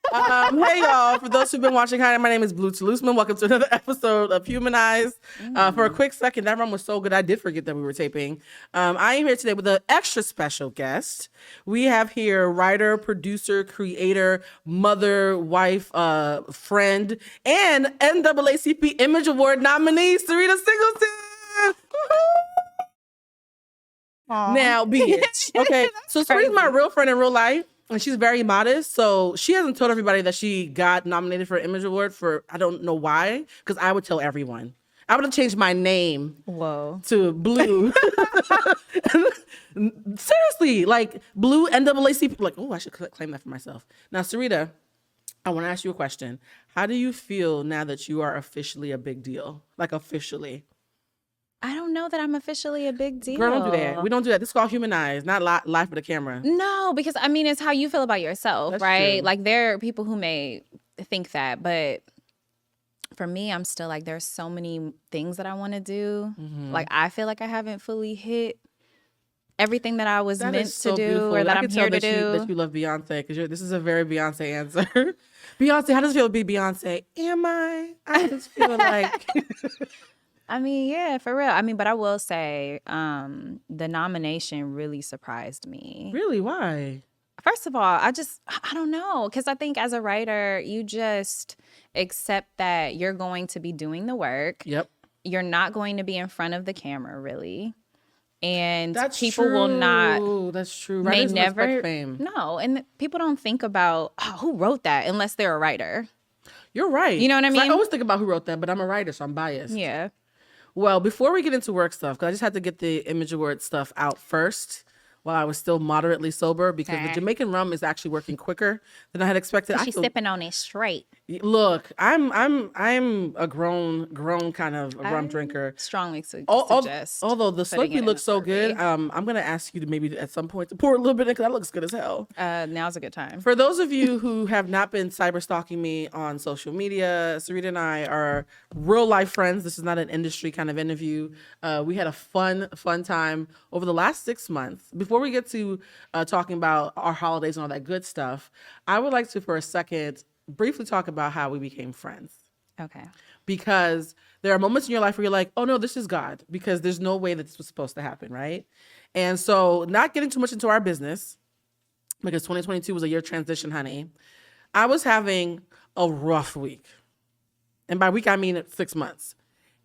Hey y'all, for those who've been watching, hi, my name is Blue Toulouseman. Welcome to another episode of Humanized. For a quick second, that run was so good I did forget that we were taping. I am here today with an extra special guest. We have here writer, producer, creator, mother, wife, friend, and NAACP Image Award nominee, Syreeta Singleton. Now, bitch. Okay, so Syreeta's my real friend in real life. And she's very modest, so she hasn't told everybody that she got nominated for an Image Award for, I don't know why, because I would tell everyone. I would have changed my name to Blue. Seriously, like Blue NAACP. Like, oh, I should claim that for myself. Now, Syreeta, I want to ask you a question. How do you feel now that you are officially a big deal? Like, officially. I don't know that I'm officially a big deal. Girl, don't do that. We don't do that. This is called Humanized, not live for the camera. No, because I mean, it's how you feel about yourself, That's right? true. Like there are people who may think that, but for me, I'm still like, there's so many things that I want to do. Mm-hmm. Like I feel like I haven't fully hit everything that I was That meant is so to do beautiful. or that I I'm can here tell to that do. you love Beyonce because this is a very Beyonce answer. Beyonce, how does it feel to be Beyonce? Am I? I just feel like... I mean, yeah, for real. I mean, but I will say the nomination really surprised me. Really? Why? First of all, I don't know. Because I think as a writer, you just accept that you're going to be doing the work. Yep. You're not going to be in front of the camera, really. And That's people true. will not. That's true. May Writers never. respect fame. No. And people don't think about who wrote that unless they're a writer. You're right. You know what I mean? I always think about who wrote that, but I'm a writer, so I'm biased. Yeah. Well, before we get into work stuff, because I just had to get the Image Award stuff out first while I was still moderately sober, because the Jamaican rum is actually working quicker than I had expected. She's sipping on it straight. Look, I'm a grown kind of rum drinker. Strongly suggest. Although the Slurpee looks so good, I'm gonna ask you to maybe at some point to pour a little bit in because that looks good as hell. Now's a good time. For those of you who have not been cyber stalking me on social media, Syreeta and I are real life friends. This is not an industry kind of interview. We had a fun time over the last 6 months. Before we get to talking about our holidays and all that good stuff, I would like to, for a second, briefly talk about how we became friends. Okay. Because there are moments in your life where you're like, oh no, this is God, because there's no way that this was supposed to happen, right? And so, not getting too much into our business, because 2022 was a year of transition, honey. I was having a rough week. And by week, I mean 6 months.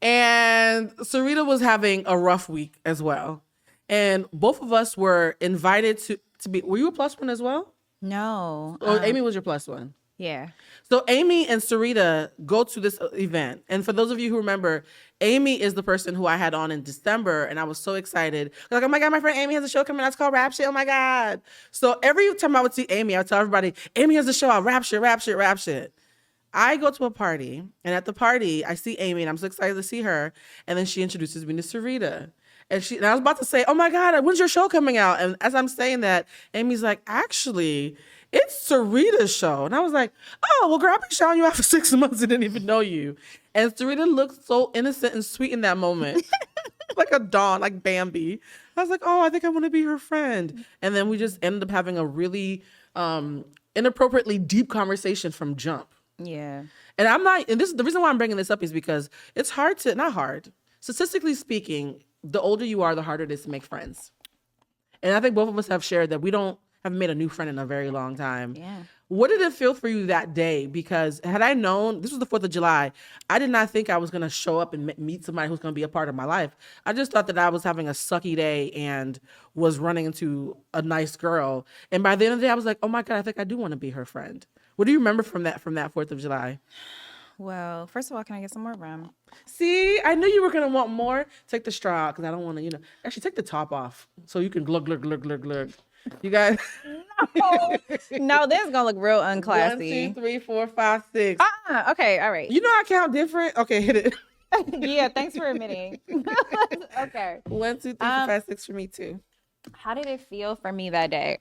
And Syreeta was having a rough week as well. And both of us were invited to be, were you a plus one as well? No. Or Amy was your plus one? Yeah. So Amy and Syreeta go to this event. And for those of you who remember, Amy is the person who I had on in December. And I was so excited. Like, oh my God, my friend Amy has a show coming out. It's called Rap Shit. Oh my God. So every time I would see Amy, I would tell everybody, Amy has a show out. Rap Shit, Rap Shit, Rap Shit. I go to a party. And at the party, I see Amy. And I'm so excited to see her. And then she introduces me to Syreeta. And I was about to say, oh my God, when's your show coming out? And as I'm saying that, Amy's like, actually, it's Syreeta's show. And I was like, oh, well, girl, I've been shouting you out for 6 months and didn't even know you. And Syreeta looked so innocent and sweet in that moment. Like a dawn, like Bambi. I was like, oh, I think I want to be her friend. And then we just ended up having a really inappropriately deep conversation from jump. Yeah. And this is the reason why I'm bringing this up is because it's hard to, not hard, statistically speaking, the older you are, the harder it is to make friends. And I think both of us have shared that we haven't made a new friend in a very long time. Yeah. What did it feel for you that day? Because had I known, this was the 4th of July, I did not think I was going to show up and meet somebody who's going to be a part of my life. I just thought that I was having a sucky day and was running into a nice girl. And by the end of the day, I was like, oh my God, I think I do want to be her friend. What do you remember from that 4th of July? Well, first of all, can I get some more rum? See, I knew you were going to want more. Take the straw out because I don't want to, actually take the top off so you can glug, glug, glug, glug, glug. You guys. No, this is going to look real unclassy. 1, 2, 3, 4, 5, 6. Okay, all right. You know I count different? Okay, hit it. Yeah, thanks for admitting. Okay. 1, 2, 3, 4, 5, 6 for me too. How did it feel for me that day?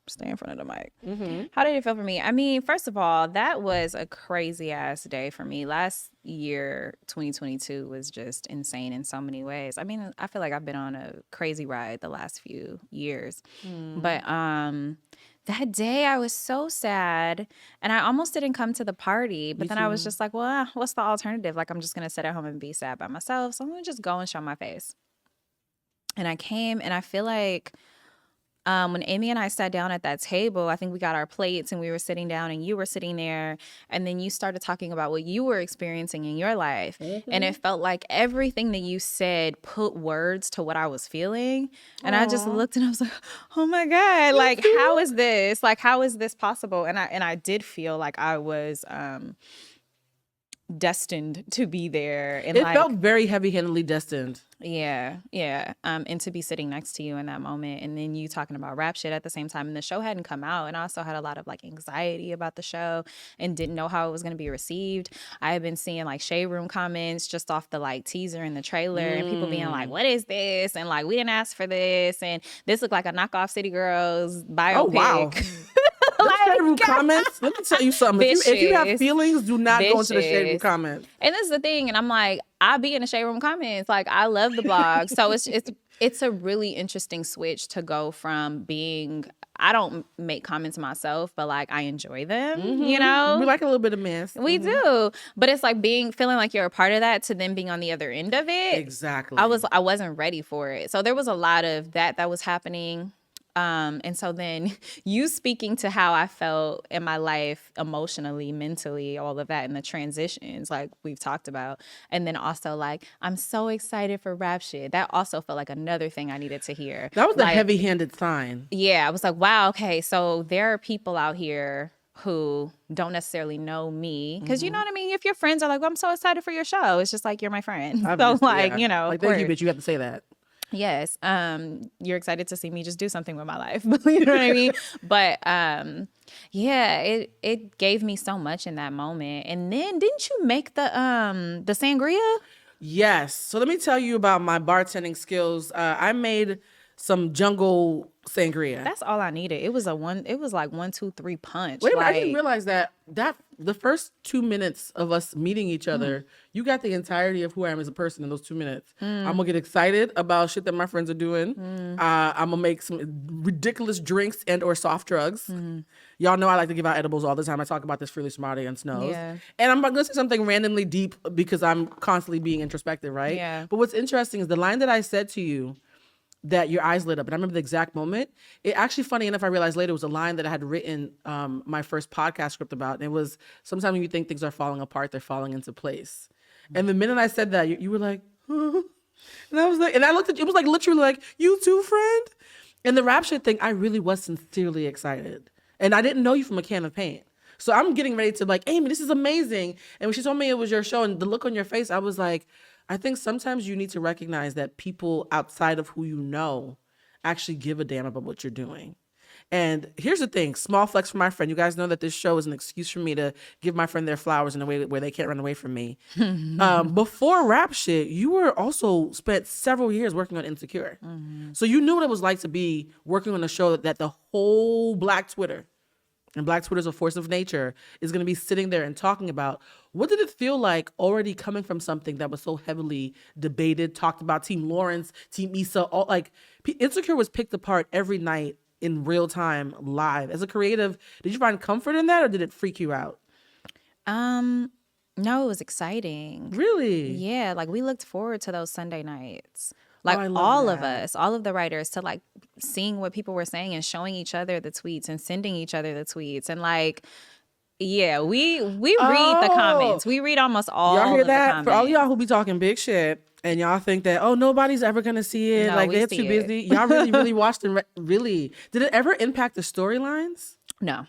Stay in front of the mic. Mm-hmm. How did it feel for me? I mean, first of all, that was a crazy ass day for me. Last year, 2022, was just insane in so many ways. I mean, I feel like I've been on a crazy ride the last few years. But That day I was so sad and I almost didn't come to the party, but Me then I was too. just like, well, what's the alternative? Like, I'm just going to sit at home and be sad by myself. So I'm going to just go and show my face. And I came and I feel like when Amy and I sat down at that table, I think we got our plates and we were sitting down and you were sitting there. And then you started talking about what you were experiencing in your life. And it felt like everything that you said put words to what I was feeling. And I just looked and I was like, oh my God, like, how is this? Like, how is this possible? And I did feel like I was destined to be there. And It like, felt very heavy-handedly destined. yeah. And to be sitting next to you in that moment, and then you talking about rap shit at the same time, and the show hadn't come out, and I also had a lot of like anxiety about the show and didn't know how it was going to be received. I had been seeing like shade room comments just off the like teaser and the trailer, and people being like, "What is this?" and like, "We didn't ask for this," and this looked like a knockoff City Girls biopic. Oh wow. The shade room comments. Let me tell you something. If you have feelings, do not go into the shade room comments. And that's the thing. And I'm like, I be in the shade room comments. Like, I love the blog. So it's a really interesting switch to go from being. I don't make comments myself, but like I enjoy them. You know, we like a little bit of mess. We do, but it's like feeling like you're a part of that to then being on the other end of it. Exactly. I wasn't ready for it. So there was a lot of that was happening. And so then you speaking to how I felt in my life emotionally, mentally, all of that, and the transitions like we've talked about. And then also like, I'm so excited for rap shit. That also felt like another thing I needed to hear. That was like, a heavy-handed sign. Yeah. I was like, wow, okay. So there are people out here who don't necessarily know me. Cause you know what I mean? If your friends are like, well, I'm so excited for your show. It's just like, you're my friend. Obviously, so like, yeah. you know, like, thank you, bitch. You have to say that. Yes. You're excited to see me just do something with my life. You know what I mean? But yeah, it gave me so much in that moment. And then didn't you make the sangria? Yes. So let me tell you about my bartending skills. I made some jungle sangria. That's all I needed. It was like 1, 2, 3 punch. Wait a minute, I didn't realize that the first 2 minutes of us meeting each other, you got the entirety of who I am as a person in those 2 minutes. I'm gonna get excited about shit that my friends are doing. I'm gonna make some ridiculous drinks and or soft drugs. Y'all know I like to give out edibles all the time. I talk about this freely so my audience knows. Yeah. And I'm gonna say something randomly deep because I'm constantly being introspective, right? Yeah. But what's interesting is the line that I said to you, that your eyes lit up. And I remember the exact moment. It actually, funny enough, I realized later was a line that I had written my first podcast script about. And it was, sometimes when you think things are falling apart, they're falling into place. And the minute I said that, you were like, huh? And I was like, and I looked at you, it was like literally like, you too, friend? And the rap shit thing, I really was sincerely excited. And I didn't know you from a can of paint. So I'm getting ready to like, Amy, this is amazing. And when she told me it was your show and the look on your face, I was like, I think sometimes you need to recognize that people outside of who you know actually give a damn about what you're doing. And here's the thing, small flex for my friend. You guys know that this show is an excuse for me to give my friend their flowers in a way where they can't run away from me. Before rap shit, you were also spent several years working on Insecure. So you knew what it was like to be working on a show that the whole Black Twitter, and Black Twitter is a force of nature, is going to be sitting there and talking about. What did it feel like already coming from something that was so heavily debated, talked about, Team Lawrence, Team Issa, all like Insecure was picked apart every night in real time live. As a creative, did you find comfort in that or did it freak you out? No, it was exciting. Really? Yeah, like we looked forward to those Sunday nights. Like I love all of that. us, all of the writers, to like seeing what people were saying and showing each other the tweets and sending each other the tweets. And like, yeah, we read the comments. We read almost all Y'all hear of the that? comments. For all y'all who be talking big shit and y'all think that, oh, nobody's ever going to see it. No, like we they're see too it. busy. Y'all really watched and really. Did it ever impact the storylines? No.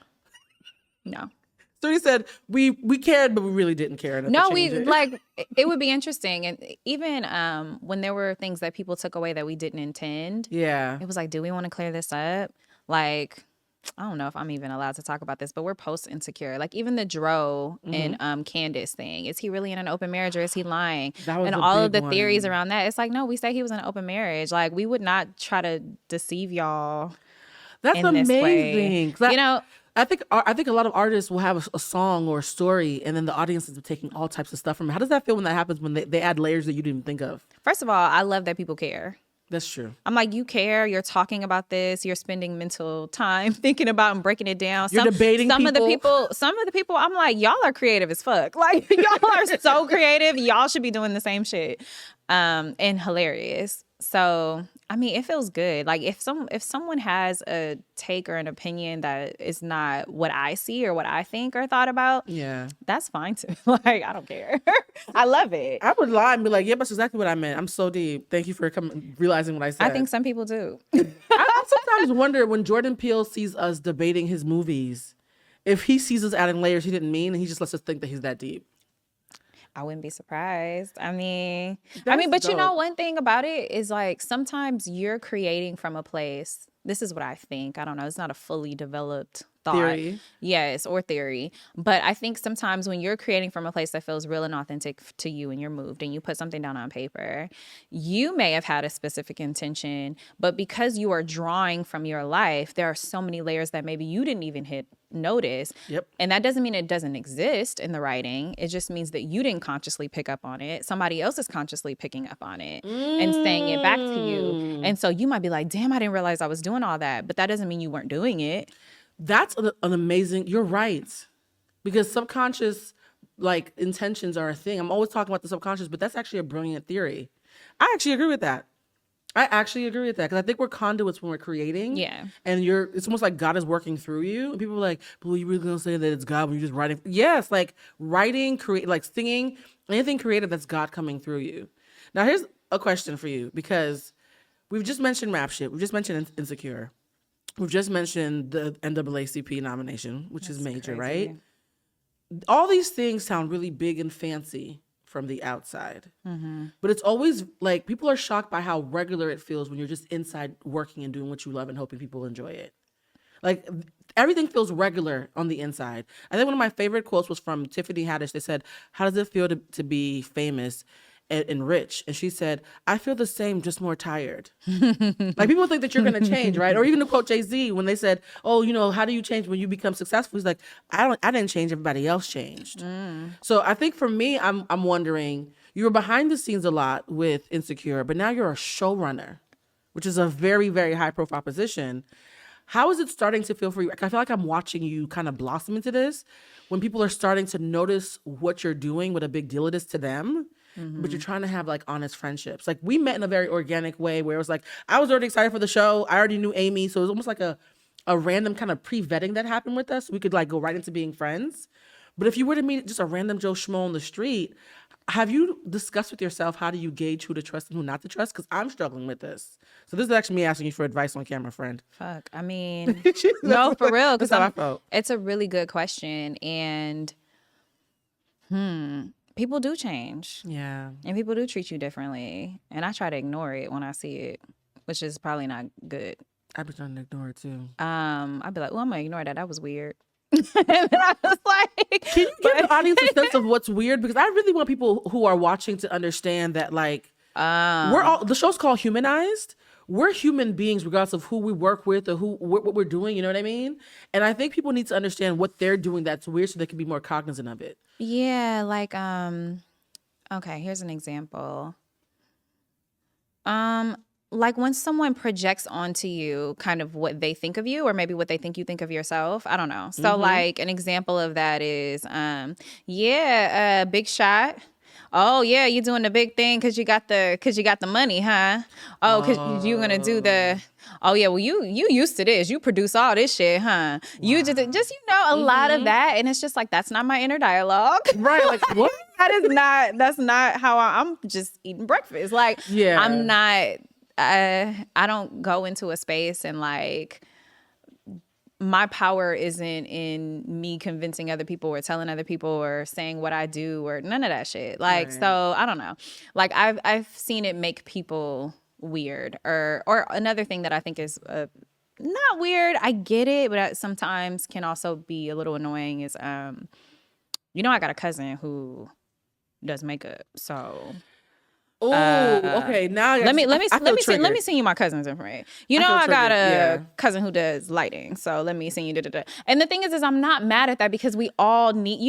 So he said, we cared, but we really didn't care enough. No, to change it. like it would be interesting. And even when there were things that people took away that we didn't intend, Yeah. it was like, do we want to clear this up? Like, I don't know if I'm even allowed to talk about this, but we're post Insecure. Like even the Dro and Candace thing. Is he really in an open marriage or is he lying? That was and a all of big the theories one. around that. It's like, no, we say he was in an open marriage. Like we would not try to deceive y'all. That's in this way. amazing. 'Cause You know, I think a lot of artists will have a song or a story, and then the audiences are taking all types of stuff from it. How does that feel when that happens? When they add layers that you didn't even think of? first of all, I love that people care. That's true. I'm like, you care, you're talking about this, you're spending mental time thinking about and breaking it down. You're debating some of the people. people, I'm like, y'all are creative as fuck. Like, y'all are so creative. Y'all should be doing the same shit. And hilarious. So, I mean, it feels good. Like if someone has a take or an opinion that is not what I see or what I think or thought about, Yeah, that's fine too. Like, I don't care. I love it. I would lie and be like, yeah, that's exactly what I meant. I'm so deep. Thank you for realizing what I said. I think some people do. I sometimes wonder when Jordan Peele sees us debating his movies, if he sees us adding layers he didn't mean and he just lets us think that he's that deep. I wouldn't be surprised. I mean, That's but you know, dope. one thing about it is like sometimes you're creating from a place. This is what I think. I don't know. It's not a fully developed thought. Theory. Yes, or theory. But I think sometimes when you're creating from a place that feels real and authentic to you and you're moved and you put something down on paper, you may have had a specific intention, but because you are drawing from your life, there are so many layers that maybe you didn't even notice. Yep. And that doesn't mean it doesn't exist in the writing. It just means that you didn't consciously pick up on it. Somebody else is consciously picking up on it and saying it back to you. And so you might be like, damn, I didn't realize I was doing all that. But that doesn't mean you weren't doing it. That's an amazing, you're right. Because subconscious like intentions are a thing. I'm always talking about the subconscious, but that's actually a brilliant theory. I actually agree with that. Because I think we're conduits when we're creating. Yeah. And it's almost like God is working through you. And people are like, well, you really gonna say that it's God when you're just writing? Yes, like writing, like singing, anything creative, that's God coming through you. Now here's a question for you, because we've just mentioned Rap Shit. We've just mentioned Insecure. We've just mentioned the NAACP nomination, which is major, crazy. right? All these things sound really big and fancy from the outside. But it's always like people are shocked by how regular it feels when you're just inside working and doing what you love and hoping people enjoy it. Like everything feels regular on the inside. I think one of my favorite quotes was from Tiffany Haddish. They said, how does it feel to be famous and rich? And she said, I feel the same, just more tired. Like people think that you're going to change, right? Or even to quote Jay-Z when they said, oh, you know, how do you change when you become successful? He's like, I didn't change, everybody else changed. So I think for me, I'm wondering, you were behind the scenes a lot with Insecure, but now you're a showrunner, which is a very, very high profile position. How is it starting to feel for you? I feel like I'm watching you kind of blossom into this when people are starting to notice what you're doing, what a big deal it is to them. But you're trying to have like honest friendships. Like we met in a very organic way where it was like, I was already excited for the show. I already knew Amy. So it was almost like a random kind of pre-vetting that happened with us. We could like go right into being friends. But if you were to meet just a random Joe Schmo on the street, have you discussed with yourself, how do you gauge who to trust and who not to trust? Because I'm struggling with this. So this is actually me asking you for advice on camera, friend. Fuck. I mean, no, for real. That's how I felt. It's a really good question. And people do change. Yeah. And people do treat you differently. And I try to ignore it when I see it, which is probably not good. I've been trying to ignore it too. I'd be like, well, I'm going to ignore that. That was weird. And I was like, can you give the audience a sense of what's weird? Because I really want people who are watching to understand that, like, the show's called Humanized. We're human beings regardless of who we work with or what we're doing, you know what I mean? And I think people need to understand what they're doing that's weird so they can be more cognizant of it. Yeah, like, okay, here's an example. Like when someone projects onto you kind of what they think of you or maybe what they think you think of yourself. I don't know. So like an example of that is, big shot. Oh yeah, you doing the big thing because you got the money, huh? Oh, because you're gonna do the. Oh yeah, well you used to this. You produce all this shit, huh? Wow. You just a lot of that, and it's just like that's not my inner dialogue, right? Like what? That's not how I'm just eating breakfast. Like yeah, I'm not. I don't go into a space and like. My power isn't in me convincing other people or telling other people or saying what I do or none of that shit. Like, right. So I don't know. Like I've seen it make people weird or another thing that I think is not weird. I get it, but sometimes can also be a little annoying is, I got a cousin who does makeup. So oh, okay. Now let me send you my cousin's information. I got a cousin who does lighting, so let me send you. And the thing is I'm not mad at that because we all need,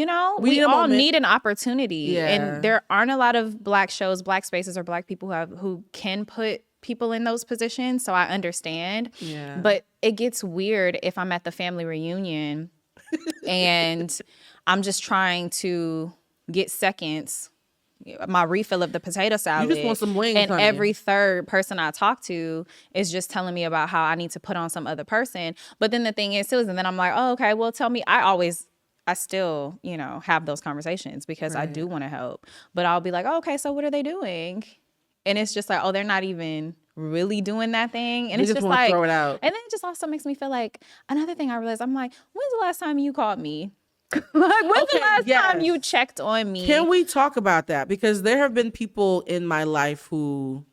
we all need an opportunity, and there aren't a lot of Black shows, Black spaces, or Black people who can put people in those positions, so I understand. Yeah. But it gets weird if I'm at the family reunion and I'm just trying to get seconds, my refill of the potato salad. You just want some wings, and honey. every third person I talk to is just telling me about how I need to put on some other person. But then the thing is, and then I'm like, oh, okay, well, tell me. I still, have those conversations because I do want to help. But I'll be like, oh, okay, so what are they doing? And it's just like, oh, they're not even really doing that thing. And They it's just just wanna like, throw it out. and then it just also makes me feel like, another thing I realized, I'm like, when's the last time you called me? Like, when's the last time you checked on me? Can we talk about that? Because there have been people in my life who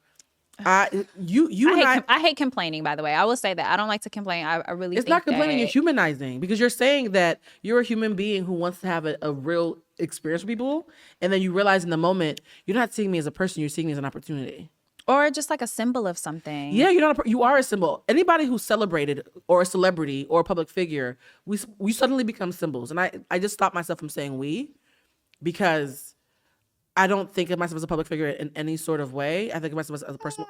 I hate complaining, by the way. I will say that. I don't like to complain. I really it's think not complaining, that you're humanizing, because you're saying that you're a human being who wants to have a real experience with people, and then you realize in the moment you're not seeing me as a person, you're seeing me as an opportunity. or just like a symbol of something. Yeah, you are a symbol. Anybody who's celebrated or a celebrity or a public figure, we suddenly become symbols. And I just stopped myself from saying we, because I don't think of myself as a public figure in any sort of way. I think of myself as a person.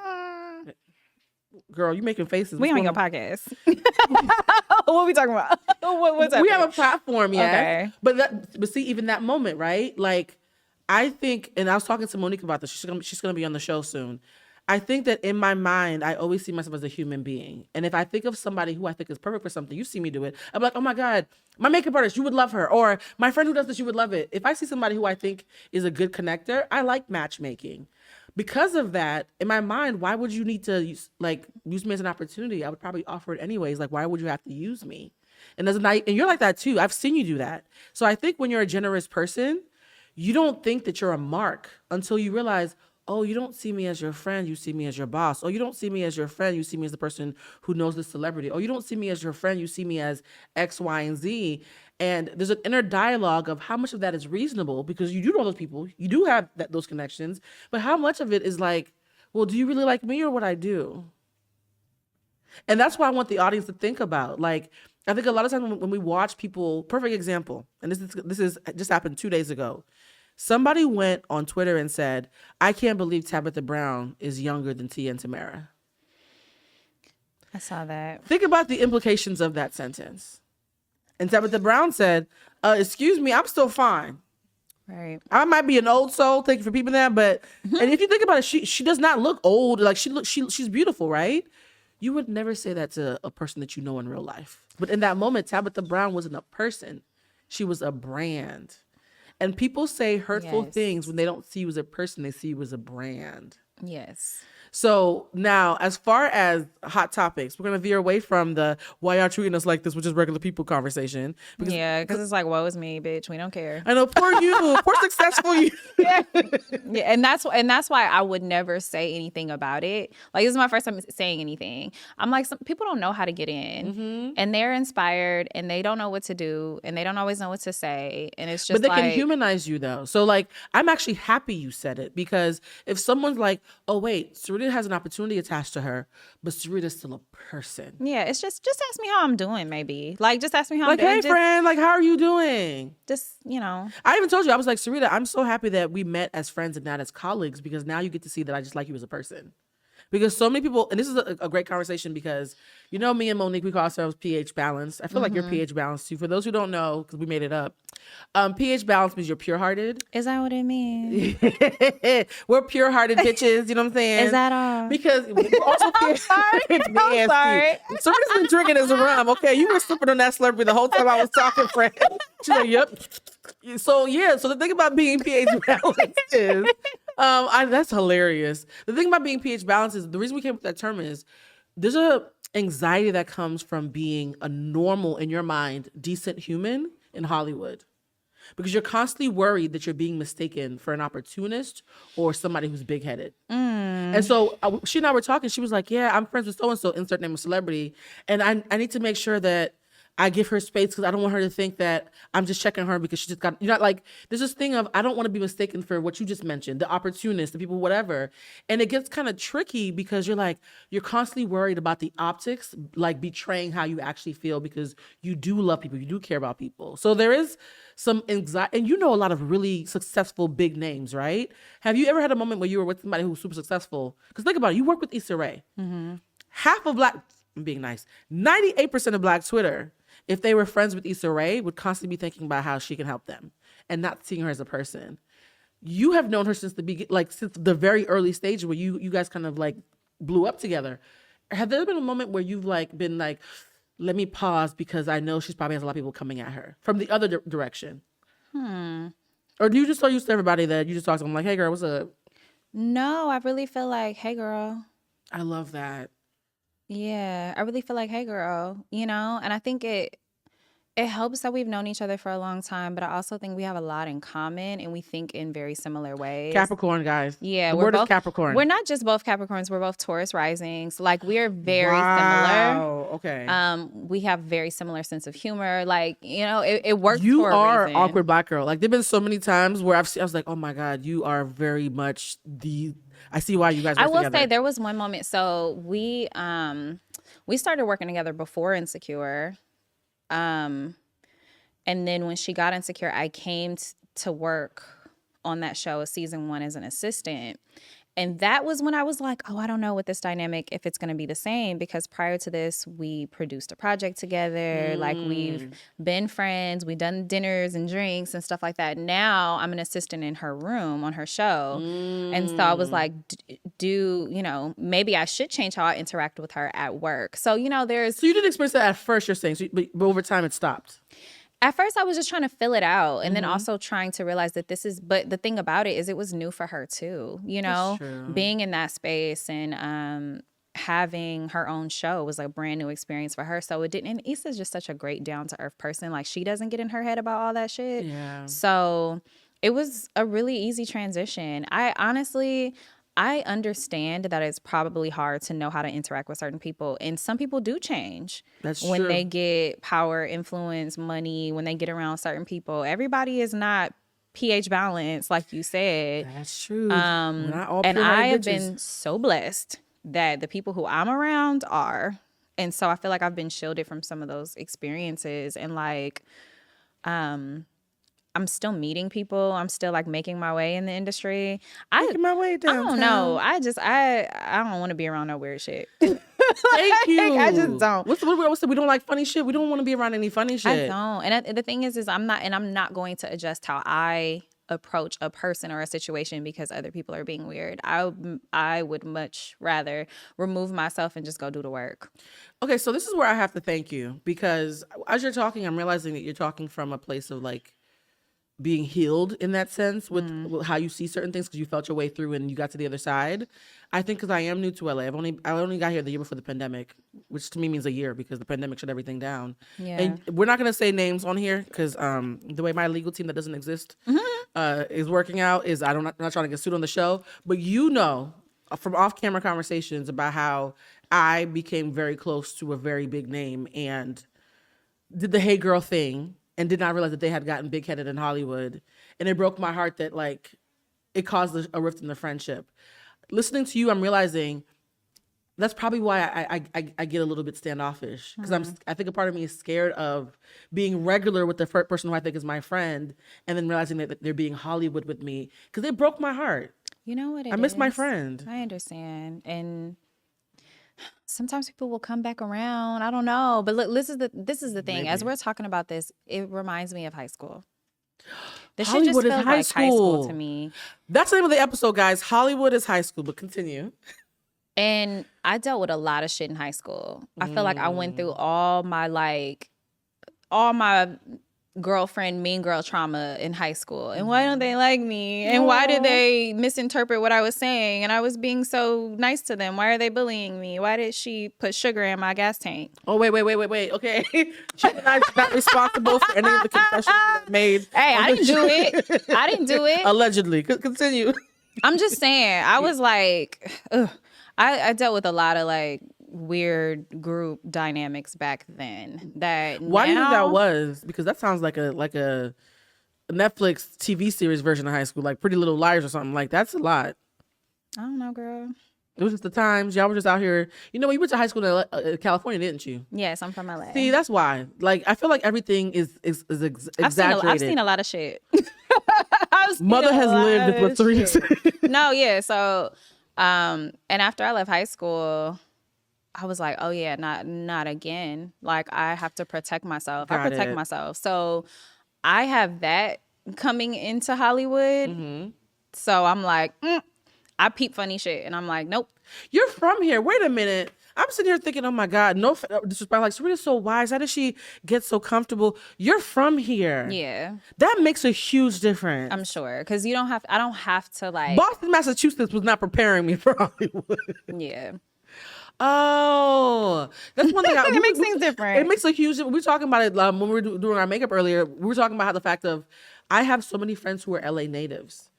Girl, you making faces. We on your podcast. What are we talking about? What's We happening? have a platform, yeah. Okay. But see, even that moment, right? Like, I think, and I was talking to Monique about this. She's gonna be on the show soon. I think that in my mind, I always see myself as a human being. And if I think of somebody who I think is perfect for something, you see me do it, I'm like, oh my God, my makeup artist, you would love her. Or my friend who does this, you would love it. If I see somebody who I think is a good connector, I like matchmaking. Because of that, in my mind, why would you need to use me as an opportunity? I would probably offer it anyways. Like, why would you have to use me? And you're like that too. I've seen you do that. So I think when you're a generous person, you don't think that you're a mark until you realize, oh, you don't see me as your friend, you see me as your boss. Oh, you don't see me as your friend, you see me as the person who knows this celebrity. Oh, you don't see me as your friend, you see me as X, Y, and Z. And there's an inner dialogue of how much of that is reasonable, because you do know those people, you do have those connections, but how much of it is like, well, do you really like me or what I do? And that's what I want the audience to think about. Like, I think a lot of times when we watch people, perfect example, and this is just happened 2 days ago. Somebody went on Twitter and said, I can't believe Tabitha Brown is younger than Tia and Tamara. I saw that. Think about the implications of that sentence. And Tabitha Brown said, excuse me, I'm still fine. Right. I might be an old soul, thank you for peeping that, but and if you think about it, she does not look old. Like she's beautiful, right? You would never say that to a person that you know in real life. But in that moment, Tabitha Brown wasn't a person. She was a brand. And people say hurtful things when they don't see you as a person, they see you as a brand. Yes. So now, as far as hot topics, we're going to veer away from the why y'all treating us like this, which is regular people conversation. Because it's like, woe is me, bitch. We don't care. I know, poor you, poor successful you. Yeah, and that's why I would never say anything about it. Like, this is my first time saying anything. I'm like, some people don't know how to get in, and they're inspired, and they don't know what to do, and they don't always know what to say, and it's just. But they can humanize you though. So like, I'm actually happy you said it, because if someone's like, oh wait, Syreeta has an opportunity attached to her, but Syreeta's still a person. Yeah, it's just ask me how I'm doing, maybe. Like, just ask me how I'm doing. Like, hey friend, like, how are you doing? Just, I even told you, I was like, Syreeta, I'm so happy that we met as friends and not as colleagues, because now you get to see that I just like you as a person. Because so many people, and this is a great conversation, because me and Monique, we call ourselves pH balanced. I feel like you're pH balanced too. For those who don't know, because we made it up, pH balanced means you're pure-hearted. Is that what it means? We're pure-hearted bitches, you know what I'm saying? Is that all? Because we're also pH-hearted. I'm sorry. Syreeta's been drinking as a rum, okay? You were slipping on that Slurpee the whole time I was talking, friend. She's like, yep. So the thing about being pH balanced is, that's hilarious. The thing about being pH balanced is, the reason we came up with that term is, there's a anxiety that comes from being a normal, in your mind, decent human in Hollywood. Because you're constantly worried that you're being mistaken for an opportunist or somebody who's big-headed. And so she and I were talking. She was like, yeah, I'm friends with so-and-so, insert name of celebrity. And I need to make sure that I give her space because I don't want her to think that I'm just checking her because she just got, like, there's this thing of, I don't want to be mistaken for what you just mentioned, the opportunists, the people, whatever. And it gets kind of tricky because you're constantly worried about the optics, like betraying how you actually feel because you do love people, you do care about people. So there is some anxiety, and a lot of really successful big names, right? Have you ever had a moment where you were with somebody who was super successful? Because think about it, you work with Issa Rae. Mm-hmm. Half of I'm being nice, 98% of Black Twitter, if they were friends with Issa Rae, would constantly be thinking about how she can help them and not seeing her as a person. You have known her since since the very early stage where you guys kind of like blew up together. Have there been a moment where you've been like, let me pause because I know she's probably has a lot of people coming at her from the other direction? Or do you just so used to everybody that you just talk to them like, hey girl, what's up? No, I really feel like, hey girl. I love that. Yeah, I really feel like, hey girl, and I think it helps that we've known each other for a long time, but I also think we have a lot in common and we think in very similar ways. Capricorn, guys. Yeah, the word is Capricorn. We're not just both Capricorns, we're both Taurus risings. Like, we are very similar. Okay. We have very similar sense of humor. Like, it works. You for a are reason. awkward Black girl. Like, there've been so many times where I was like, oh my God, you are very much I see why you guys work I will together. say there was one moment. So we started working together before Insecure. And then when she got Insecure, I came to work on that show, season 1, as an assistant. And that was when I was like, oh, I don't know what this dynamic, if it's going to be the same, because prior to this, we produced a project together. Like, we've been friends. We've done dinners and drinks and stuff like that. Now I'm an assistant in her room on her show. And so I was like, maybe I should change how I interact with her at work. So, there's... So you didn't experience that at first, you're saying, but over time it stopped. At first, I was just trying to fill it out, and then also trying to realize that but the thing about it is it was new for her too, being in that space and having her own show was a brand new experience for her. So it didn't, and Issa's just such a great down to earth person. Like, she doesn't get in her head about all that shit. Yeah. So it was a really easy transition. I understand that it's probably hard to know how to interact with certain people. And some people do change. That's when true. They get power, influence, money, when they get around certain people. Everybody is not pH balanced, like you said. That's true. And I have been so blessed that the people who I'm around are. And so I feel like I've been shielded from some of those experiences. And I'm still meeting people. I'm still making my way in the industry. Making my way downtown. I don't know. I don't want to be around no weird shit. Thank you. I just don't. What we always say? We don't like funny shit. We don't want to be around any funny shit. I don't. And the thing is I'm not going to adjust how I approach a person or a situation because other people are being weird. I would much rather remove myself and just go do the work. Okay, so this is where I have to thank you, because as you're talking, I'm realizing that you're talking from a place of being healed in that sense with how you see certain things because you felt your way through and you got to the other side. I think because I am new to LA. I only got here the year before the pandemic, which to me means a year because the pandemic shut everything down. Yeah. And we're not going to say names on here because the way my legal team that doesn't exist is working out is I'm not trying to get sued on the show. But from off-camera conversations about how I became very close to a very big name and did the hey girl thing and did not realize that they had gotten big-headed in Hollywood. And it broke my heart that it caused a rift in the friendship. Listening to you, I'm realizing that's probably why I get a little bit standoffish, because I think a part of me is scared of being regular with the first person who I think is my friend and then realizing that they're being Hollywood with me, because it broke my heart. You know what it is? I miss my friend. I understand. And sometimes people will come back around. I don't know. But look, this is the thing. Maybe. As we're talking about this, it reminds me of high school. This shit Hollywood just is feels high like high school school to me. That's the name of the episode, guys. Hollywood is high school, but continue. And I dealt with a lot of shit in high school. I feel like I went through all my girlfriend mean girl trauma in high school. And why don't they like me? And why did they misinterpret what I was saying? And I was being so nice to them. Why are they bullying me? Why did she put sugar in my gas tank? Oh, wait. Okay. She and I not responsible for any of the confessions that I made. Hey, I didn't do it. Allegedly. Continue. I'm just saying. I was like, ugh. I dealt with a lot of weird group dynamics back then. That Why do you think now- that was? Because that sounds like a Netflix TV series version of high school, like Pretty Little Liars or something. Like, that's a lot. I don't know, girl. It was just the times. Y'all were just out here. You know, you went to high school in California, didn't you? Yes, I'm from LA. See, that's why. Like, I feel like everything is exaggerated. I've seen a lot of shit. Mother has lived with 3 years. No, yeah. So, and after I left high school, I was like, oh yeah, not again. Like, I have to protect myself. I Got protect it. myself. So I have that coming into Hollywood. Mm-hmm. So I'm like, I peep funny shit, and I'm like, nope. You're from here. Wait a minute. I'm sitting here thinking, oh my God, no disrespect. Like, Syreeta's so wise. How does she get so comfortable? You're from here. Yeah, That makes a huge difference. I'm sure, because I don't have to like. Boston, Massachusetts was not preparing me for Hollywood. Yeah, Oh, that's one thing. It makes things different. It makes a huge. We were talking about it when we were doing our makeup earlier. We were talking about how the fact of I have so many friends who are LA natives.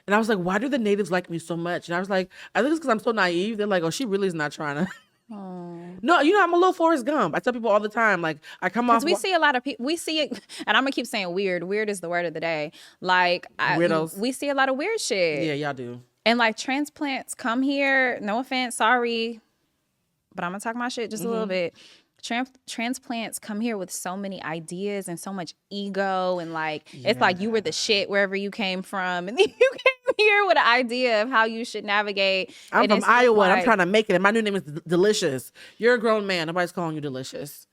And I was like, why do the natives like me so much? And I was like, I think it's because I'm so naive. They're like, oh, she really is not trying to. No, you know, I'm a little Forrest Gump. I tell people all the time, like, I come off. we see a lot of people. We see it, and I'm gonna keep saying weird. Weird is the word of the day. Like, Weirdos. we see a lot of weird shit. Yeah, y'all do. And like transplants come here. No offense, sorry, but I'm gonna talk my shit just a little bit. Transplants come here with so many ideas and so much ego, and like it's like you were the shit wherever you came from, and then you came here with an idea of how you should navigate. I'm and from it's just Iowa, and I'm like- trying to make it, and my new name is Delicious. You're a grown man. Nobody's calling you Delicious.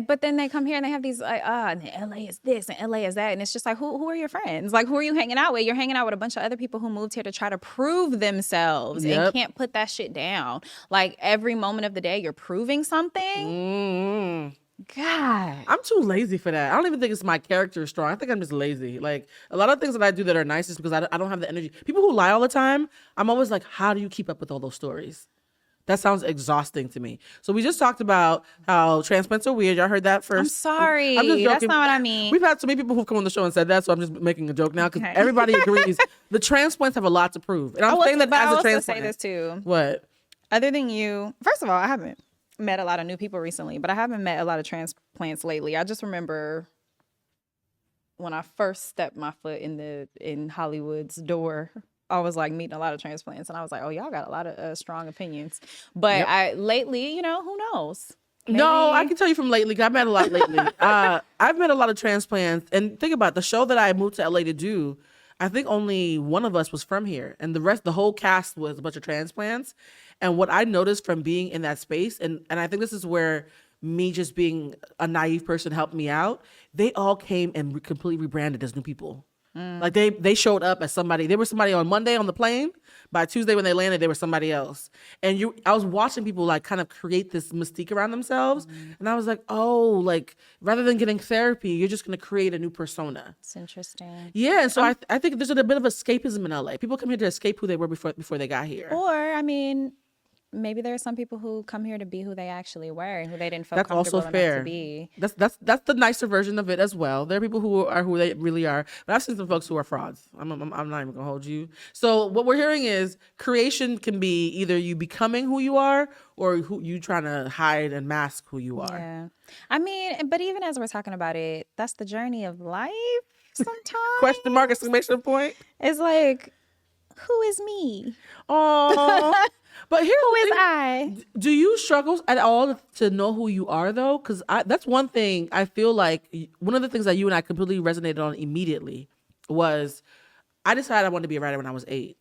But then they come here and they have these like, and LA is this and LA is that, and it's just like, who are your friends? Like, who are you hanging out with? You're hanging out with a bunch of other people who moved here to try to prove themselves and can't put that shit down. Like, every moment of the day, you're proving something. God, I'm too lazy for that. I don't even think it's my character is strong. I think I'm just lazy. Like, a lot of things that I do that are nice is because I don't have the energy. People who lie all the time, I'm always like, how do you keep up with all those stories? That sounds exhausting to me. So we just talked about how transplants are weird. Y'all heard that first. I'm sorry. I'm just That's joking. not what I mean. We've had so many people who've come on the show and said that, so I'm just making a joke now because Okay. everybody agrees. The transplants have a lot to prove. And I'm saying that but I as a also transplant. say this too. What? Other than you, first of all, I haven't met a lot of new people recently, but I haven't met a lot of transplants lately. I just remember when I first stepped my foot in Hollywood's door, I was like meeting a lot of transplants, and I was like, oh, y'all got a lot of strong opinions. But Yep. lately, you know, who knows? No, I Maybe- can tell you from lately. 'Cause I've met a lot lately. I've met a lot of transplants, and think about the show that I moved to LA to do. I think only one of us was from here, and the whole cast was a bunch of transplants. And what I noticed from being in that space, and I think this is where me just being a naive person helped me out. They all came and completely rebranded as new people. Like they showed up as somebody. They were somebody on Monday on the plane. By Tuesday when they landed, they were somebody else. And I was watching people like kind of create this mystique around themselves. And I was like, oh, like rather than getting therapy, you're just going to create a new persona. It's interesting. Yeah. And so I think there's a bit of escapism in LA. People come here to escape who they were before they got here. Or, I mean, maybe there are some people who come here to be who they actually were and who they didn't feel That's comfortable also enough fair. to be. That's the nicer version of it as well. There are people who are who they really are, but I've seen some folks who are frauds. I'm not even gonna hold you. So what we're hearing is creation can be either you becoming who you are or who you trying to hide and mask who you are. Yeah. I mean, but even as we're talking about it, that's the journey of life sometimes. Question mark, exclamation point. It's like, who is me? Oh, but here's Who the is thing. I? Do you struggle at all to know who you are though? Because that's one thing I feel like one of the things that you and I completely resonated on immediately was I decided I wanted to be a writer when I was 8.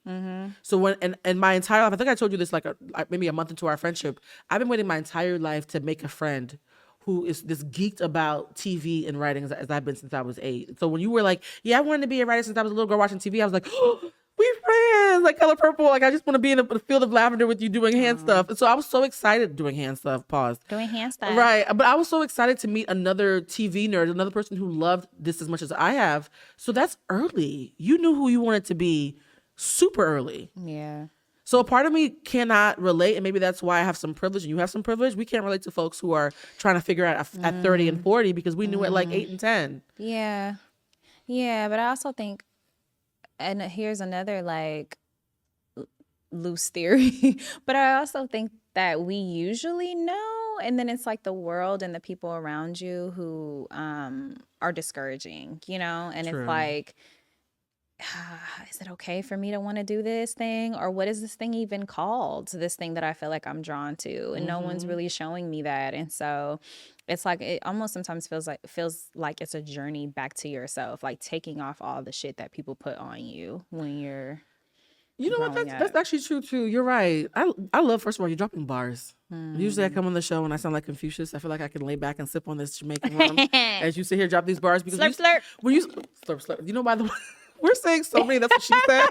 So when and my entire life, I think I told you this like maybe a month into our friendship. I've been waiting my entire life to make a friend who is this geeked about TV and writing as I've been since I was 8. So when you were like, yeah, I wanted to be a writer since I was a little girl watching TV, I was like, oh, we friends, like Color Purple. Like I just want to be in the field of lavender with you doing hand stuff. And so I was so excited doing hand stuff. Pause. Doing hand stuff. Right. But I was so excited to meet another TV nerd, another person who loved this as much as I have. So that's early. You knew who you wanted to be super early. Yeah. So a part of me cannot relate, and maybe that's why I have some privilege and you have some privilege. We can't relate to folks who are trying to figure out at 30 and 40 because we knew at like 8 and 10. Yeah. Yeah. But I also think, and here's another like loose theory, but I also think that we usually know, and then it's like the world and the people around you who are discouraging, and it's True. like, is it okay for me to want to do this thing, or what is this thing even called, this thing that I feel like I'm drawn to, and no one's really showing me that. And so it's like, it almost sometimes feels like it's a journey back to yourself, like taking off all the shit that people put on you when you're You know what? growing That's up. actually true too. You're right. I love, first of all, you're dropping bars. Usually I come on the show and I sound like Confucius. I feel like I can lay back and sip on this Jamaican rum as you sit here drop these bars because Slurp, slurp. when you slurp slurp. You know, by the way, we're saying so many. That's what she said.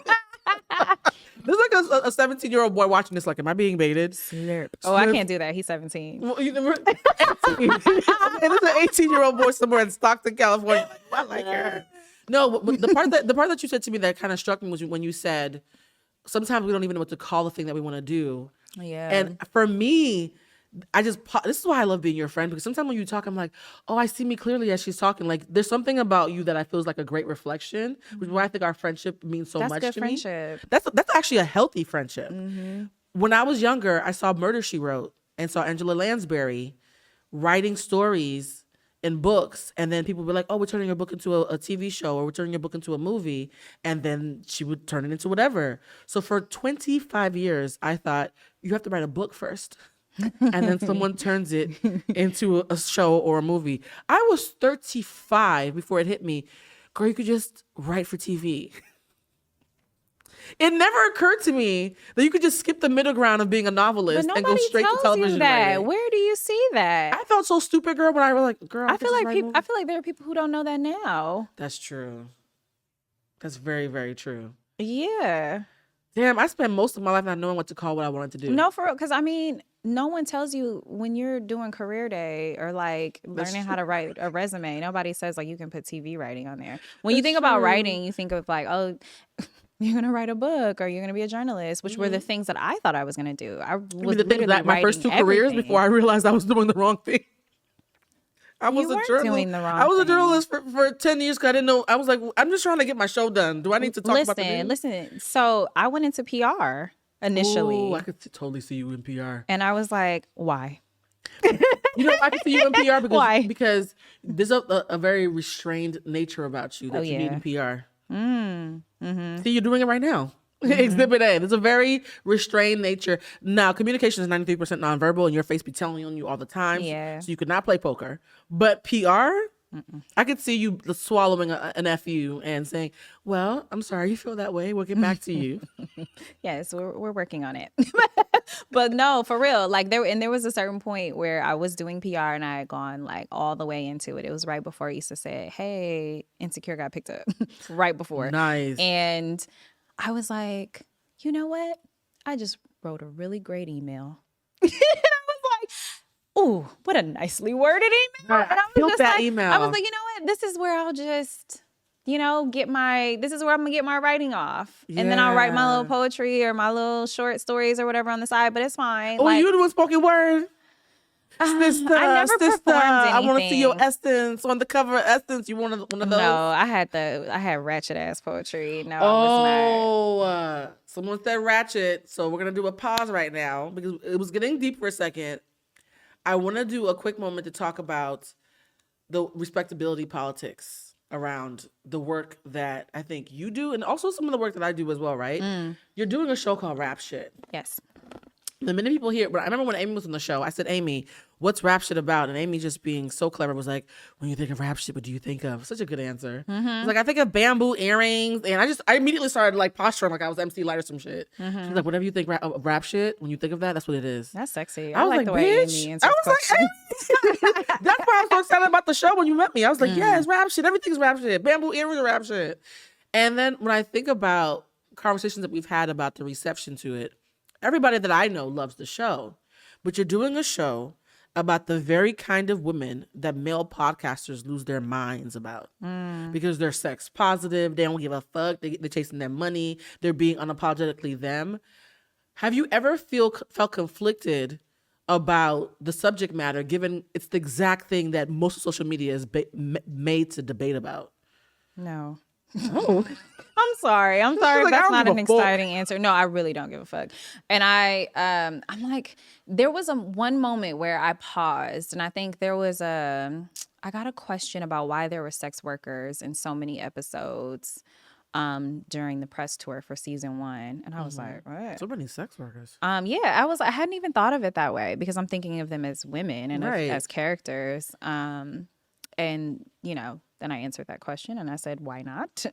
There's like a 17-year-old boy watching this. Like, am I being baited? Slurp. Oh, I can't do that. He's 17. Well, you know, 18. And there's an 18-year-old boy somewhere in Stockton, California. I like her. No, but the part that you said to me that kind of struck me was when you said, sometimes we don't even know what to call the thing that we want to do. Yeah. And for me, this is why I love being your friend, because sometimes when you talk, I'm like, oh, I see me clearly as she's talking. Like, there's something about you that I feel is like a great reflection, which is why I think our friendship means so That's much good to friendship. me. That's actually a healthy friendship. When I was younger, I saw Murder, She Wrote and saw Angela Lansbury writing stories in books, and then people would be like, oh, we're turning your book into a TV show, or we're turning your book into a movie, and then she would turn it into whatever. So for 25 years, I thought, you have to write a book first, and then someone turns it into a show or a movie. I was 35 before it hit me, girl, you could just write for TV. It never occurred to me that you could just skip the middle ground of being a novelist and go straight to television you that. writing. Where do you see that? I felt so stupid, girl, when I was like, girl, I feel like there are people who don't know that now. That's true. That's very, very true. Yeah. Damn, I spent most of my life not knowing what to call what I wanted to do. No, for real. Because, I mean, no one tells you when you're doing career day or like learning how to write a resume. Nobody says like you can put TV writing on there. When you think about writing, you think of like, oh, you're going to write a book or you're going to be a journalist, which were the things that I thought I was going to do. I was the thing that my first two careers before I realized I was doing the wrong thing. I was a journalist. I was a journalist for 10 years because I didn't know. I was like, I'm just trying to get my show done. Do I need to talk about the news? Listen. So I went into PR initially. Ooh, I could totally see you in PR. And I was like, why? You know, I can see you in PR because, Why? Because there's a very restrained nature about you that you need in PR. See, you're doing it right now. Exhibit A. There's a very restrained nature. Now, communication is 93% nonverbal, and your face be telling on you all the time. Yeah. So you could not play poker. But PR, I could see you swallowing an FU and saying, well, I'm sorry you feel that way. We'll get back to you. Yes, we're working on it. But no, for real. Like there was a certain point where I was doing PR and I had gone like all the way into it. It was right before Issa said, hey, Insecure got picked up. Right before. Nice. And I was like, you know what? I just wrote a really great email. And I was like, ooh, what a nicely worded email. And I was just like, email. I was like, you know what? This is where I'll just, this is where I'm gonna get my writing off. Yeah. And then I'll write my little poetry or my little short stories or whatever on the side, but it's fine. Oh, like, you doing spoken word? Sister, I never performed anything. I want to see your Essence on the cover of Essence. You one of those? No, I had ratchet ass poetry. No, I was not. Someone said ratchet, so we're gonna do a pause right now because it was getting deep for a second. I want to do a quick moment to talk about the respectability politics around the work that I think you do, and also some of the work that I do as well. Right? You're doing a show called Rap Shit. Yes. The many people here, but I remember when Amy was on the show, I said, Amy, what's rap shit about? And Amy, just being so clever, was like, when you think of rap shit, what do you think of? Such a good answer. It's like, I think of bamboo earrings. And I immediately started like posturing like I was MC Light or some shit. She's like, whatever you think rap shit, when you think of that, that's what it is. That's sexy. I was like, the bitch. way Amy answers questions. That's why I was so excited about the show when you met me. I was like, yeah, it's rap shit. Everything's rap shit. Bamboo earrings are rap shit. And then when I think about conversations that we've had about the reception to it, everybody that I know loves the show, but you're doing a show about the very kind of women that male podcasters lose their minds about because they're sex positive. They don't give a fuck. They're chasing their money. They're being unapologetically them. Have you ever felt conflicted about the subject matter, given it's the exact thing that most of social media is made to debate about? No. Oh. I'm sorry. I'm sorry if like, I that's don't not give an a fuck. exciting answer. No, I really don't give a fuck. And I'm like, there was one moment where I paused, and I think there was I got a question about why there were sex workers in so many episodes during the press tour for season 1, and I was like, what? So many sex workers. Yeah, I hadn't even thought of it that way because I'm thinking of them as women and Right. as characters. And then I answered that question and I said, why not?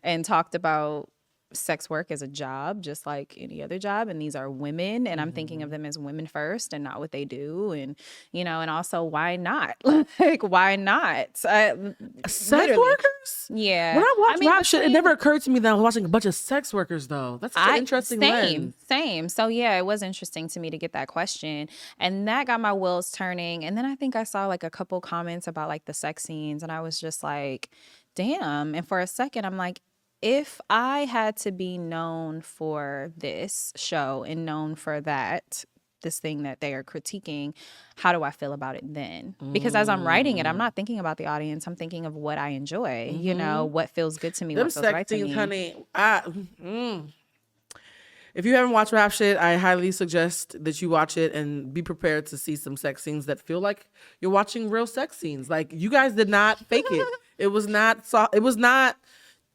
And talked about sex work as a job, just like any other job. And these are women, and I'm thinking of them as women first and not what they do. And, and also why not? Like, why not? Sex Literally. workers? Yeah. When I watch rap shit, it between- never occurred to me that I was watching a bunch of sex workers, though. That's such an interesting lens. Same. So yeah, it was interesting to me to get that question, and that got my wheels turning. And then I think I saw like a couple comments about like the sex scenes, and I was just like, damn. And for a second, I'm like, if I had to be known for this show and known for this thing that they are critiquing, how do I feel about it then? Because as I'm writing it, I'm not thinking about the audience. I'm thinking of what I enjoy, what feels good to me, Them what feels sex right to scenes, me. honey. If you haven't watched rap shit, I highly suggest that you watch it and be prepared to see some sex scenes that feel like you're watching real sex scenes. Like, you guys did not fake it. It was not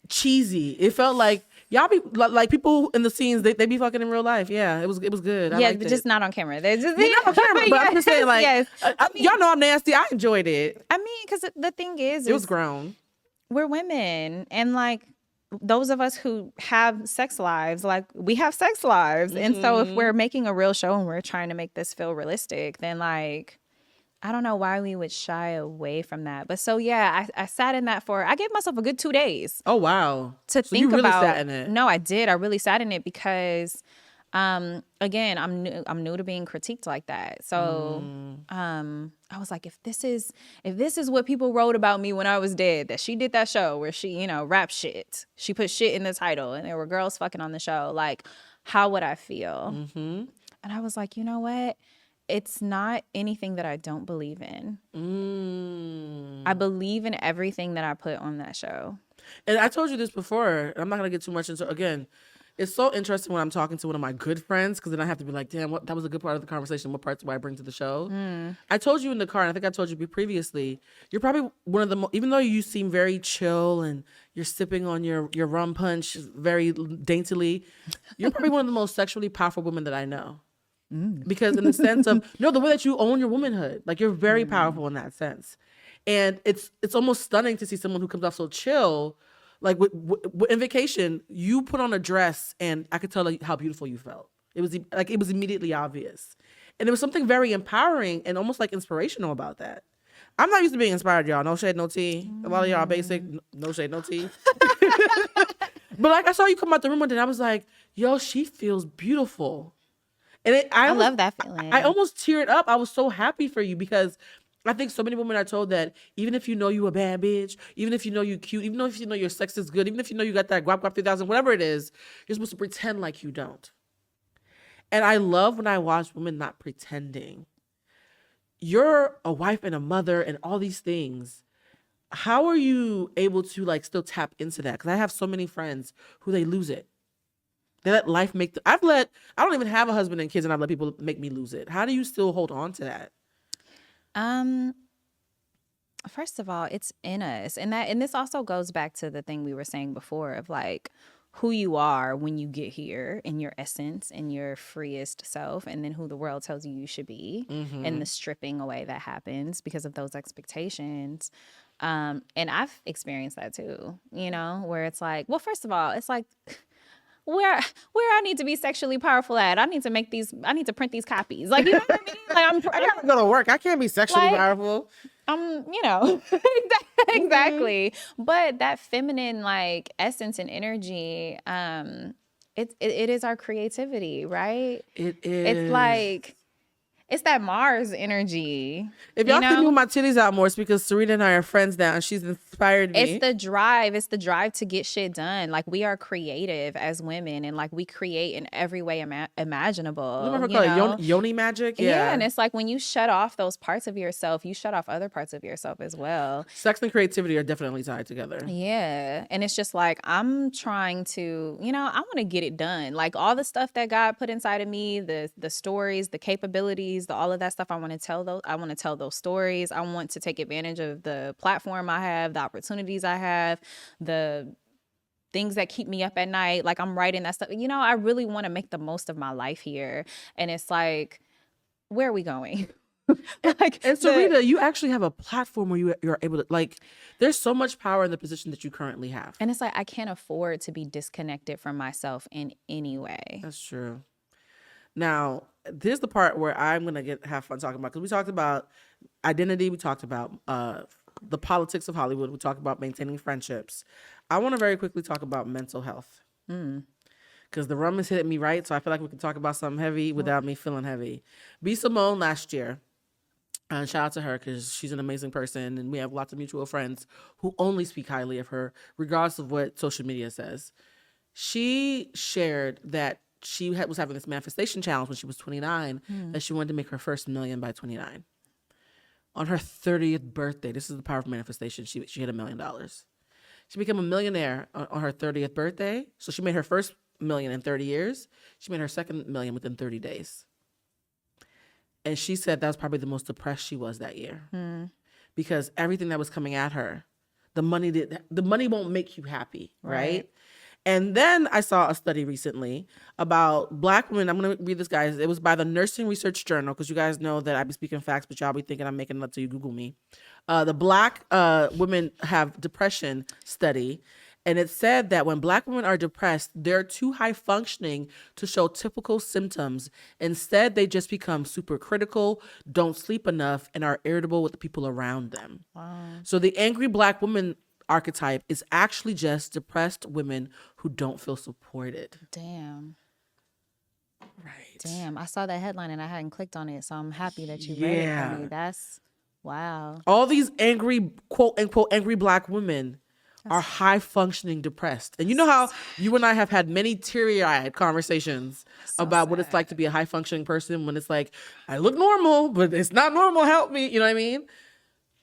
cheesy. It felt like y'all be like people in the scenes. They be fucking in real life. Yeah, it was good. I Yeah, liked but it. just not on camera. They're just Not on camera, but I'm just saying, like, yes. y'all know I'm nasty. I enjoyed it. I mean, because the thing is It was grown. we're women, and like those of us who have sex lives, like we have sex lives, and so if we're making a real show and we're trying to make this feel realistic, then like, I don't know why we would shy away from that. But so yeah, I sat in that I gave myself a good 2 days. Oh wow! To so think you really about. sat in it. No, I did. I really sat in it because, again, I'm new to being critiqued like that. So, I was like, if this is what people wrote about me when I was dead, that she did that show where she, rap shit, she put shit in the title, and there were girls fucking on the show, like, how would I feel? And I was like, you know what? It's not anything that I don't believe in. I believe in everything that I put on that show. And I told you this before. I'm not gonna get too much into. Again, it's so interesting when I'm talking to one of my good friends, because then I have to be like, damn, that was a good part of the conversation. What parts do I bring to the show? I told you in the car, and I think I told you previously, you're probably one of the even though you seem very chill and you're sipping on your rum punch very daintily, you're probably one of the most sexually powerful women that I know. Because in the sense of the way that you own your womanhood, like, you're very powerful in that sense. And it's almost stunning to see someone who comes off so chill. Like, in Vacation, you put on a dress and I could tell how beautiful you felt. It was immediately obvious. And there was something very empowering and almost like inspirational about that. I'm not used to being inspired, y'all. No shade, no tea. A lot of y'all basic. No shade, no tea. But like, I saw you come out the room one day and I was like, yo, she feels beautiful. And I love that feeling. I almost teared up. I was so happy for you, because I think so many women are told that even if you know you a bad bitch, even if you know you cute, even if you know your sex is good, even if you know you got that guap 3000, whatever it is, you're supposed to pretend like you don't. And I love when I watch women not pretending. You're a wife and a mother and all these things. How are you able to like still tap into that? Because I have so many friends who they lose it. They let life make I don't even have a husband and kids, and I've let people make me lose it. How do you still hold on to that? First of all, it's in us. And this also goes back to the thing we were saying before of like who you are when you get here in your essence and your freest self, and then who the world tells you should be, and the stripping away that happens because of those expectations. And I've experienced that too, where it's like, well, first of all, it's like, where I need to be sexually powerful at. I need to print these copies. Like, you know what I mean? Like, I gotta go to work. I can't be sexually powerful. Exactly. But that feminine like essence and energy, it is our creativity, right? It is. It's like, It's that Mars energy. If You y'all can know? move my titties out more, it's because Syreeta and I are friends now, and she's inspired It's me. the drive. It's the drive to get shit done. Like, we are creative as women, and like we create in every way What imaginable, am I you call it? know? Yoni magic? Yeah, and Yeah. it's like when you shut off those parts of yourself, you shut off other parts of yourself as well. Sex and creativity are definitely tied together. Yeah. And it's just like, I'm trying to, I want to get it done. Like, all the stuff that God put inside of me, the stories, the capabilities, all of that stuff, I want to tell those stories. I want to take advantage of the platform I have, the opportunities I have, the things that keep me up at night. Like, I'm writing that stuff. I really want to make the most of my life here. And it's like, where are we going? Like, And Syreeta, you actually have a platform where you're able to, like, there's so much power in the position that you currently have. and it's like, I can't afford to be disconnected from myself in any way. That's true. Now, here's the part where I'm gonna have fun talking about, because we talked about identity, we talked about the politics of Hollywood, we talked about maintaining friendships. I want to very quickly talk about mental health, because the rum is hitting me right, so I feel like we can talk about something heavy without me feeling heavy. B. Simone last year, and shout out to her because she's an amazing person, and we have lots of mutual friends who only speak highly of her, regardless of what social media says. She shared that she was having this manifestation challenge when she was 29, that she wanted to make her first million by 29. On her 30th birthday, this is the power of manifestation, she hit $1 million. She became a millionaire on her 30th birthday. So she made her first million in 30 years. She made her second million within 30 days. And she said that was probably the most depressed she was that year, because everything that was coming at her, the money won't make you happy, right? And then I saw a study recently about Black women. I'm going to read this, guys. It was by the Nursing Research Journal, because you guys know that I be speaking facts, but y'all be thinking I'm making it up till you Google me. The Black women have depression study. And it said that when Black women are depressed, they're too high functioning to show typical symptoms. Instead, they just become super critical, don't sleep enough, and are irritable with the people around them. Wow. So the angry Black woman archetype is actually just depressed women who don't feel supported. Damn. Right. Damn. I saw that headline and I hadn't clicked on it, so I'm happy that you read it for me. That's wow. All these angry, quote unquote, angry Black women are high functioning depressed. And you know how you and I have had many teary-eyed conversations about what it's like to be a high functioning person, when it's like, I look normal, but it's not normal, help me. You know what I mean?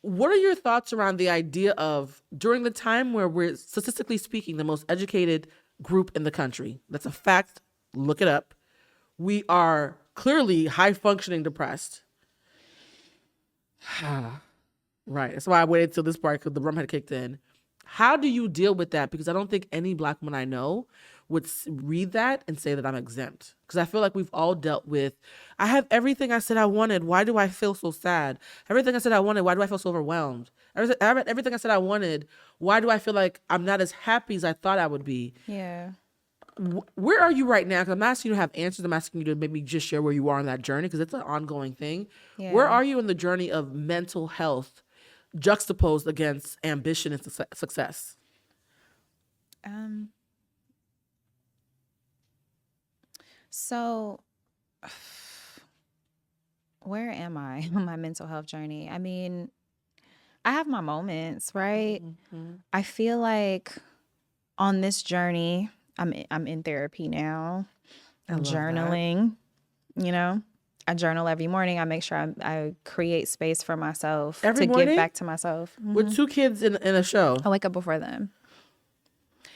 What are your thoughts around the idea of, during the time where we're, statistically speaking, the most educated group in the country? That's a fact. Look it up. We are clearly high functioning depressed. Right. That's why I waited till this part, because the rum had kicked in. How do you deal with that? Because I don't think any Black woman I know would read that and say that I'm exempt. Because I feel like we've all dealt with, I have everything I said I wanted. Why do I feel so sad? Everything I said I wanted. Why do I feel so overwhelmed? Everything I said I wanted. Why do I feel like I'm not as happy as I thought I would be? Yeah. Where are you right now? Because I'm not asking you to have answers. I'm asking you to maybe just share where you are on that journey, because it's an ongoing thing. Yeah. Where are you in the journey of mental health juxtaposed against ambition and success? So where am I on my mental health journey? I mean, I have my moments, right? I feel like on this journey, I'm in therapy now. I'm journaling, I journal every morning. I make sure I create space for myself Every to morning? give back to myself. With 2 kids in a show. I wake up before them.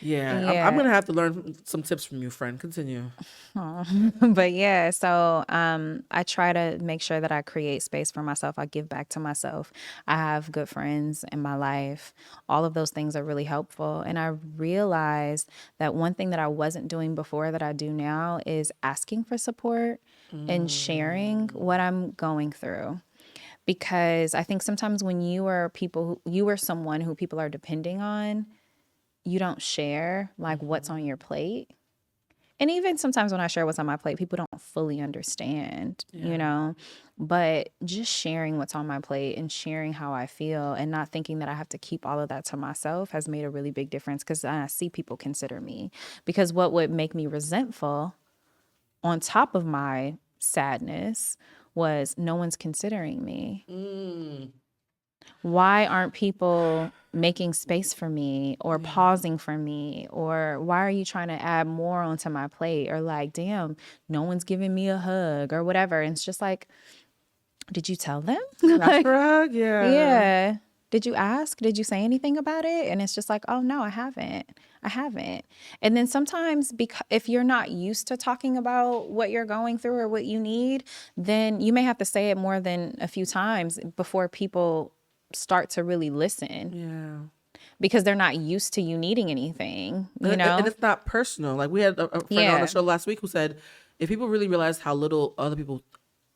Yeah. I'm going to have to learn some tips from you, friend. Continue. But yeah, so I try to make sure that I create space for myself. I give back to myself. I have good friends in my life. All of those things are really helpful. And I realized that one thing that I wasn't doing before that I do now is asking for support and sharing what I'm going through. Because I think sometimes when you are someone who people are depending on, you don't share like what's on your plate. And even sometimes when I share what's on my plate, people don't fully understand, but just sharing what's on my plate and sharing how I feel and not thinking that I have to keep all of that to myself has made a really big difference, because I see people consider me. Because what would make me resentful on top of my sadness was no one's considering me. Why aren't people making space for me or pausing for me? Or why are you trying to add more onto my plate? Or like, damn, no one's giving me a hug or whatever. And it's just like, did you tell them? Ask for a hug? Yeah. Yeah. Did you ask? Did you say anything about it? And it's just like, oh no, I haven't. And then sometimes if you're not used to talking about what you're going through or what you need, then you may have to say it more than a few times before people start to really listen. Yeah. Because they're not used to you needing anything, you know? And it's not personal. Like we had a friend on the show last week who said, if people really realize how little other people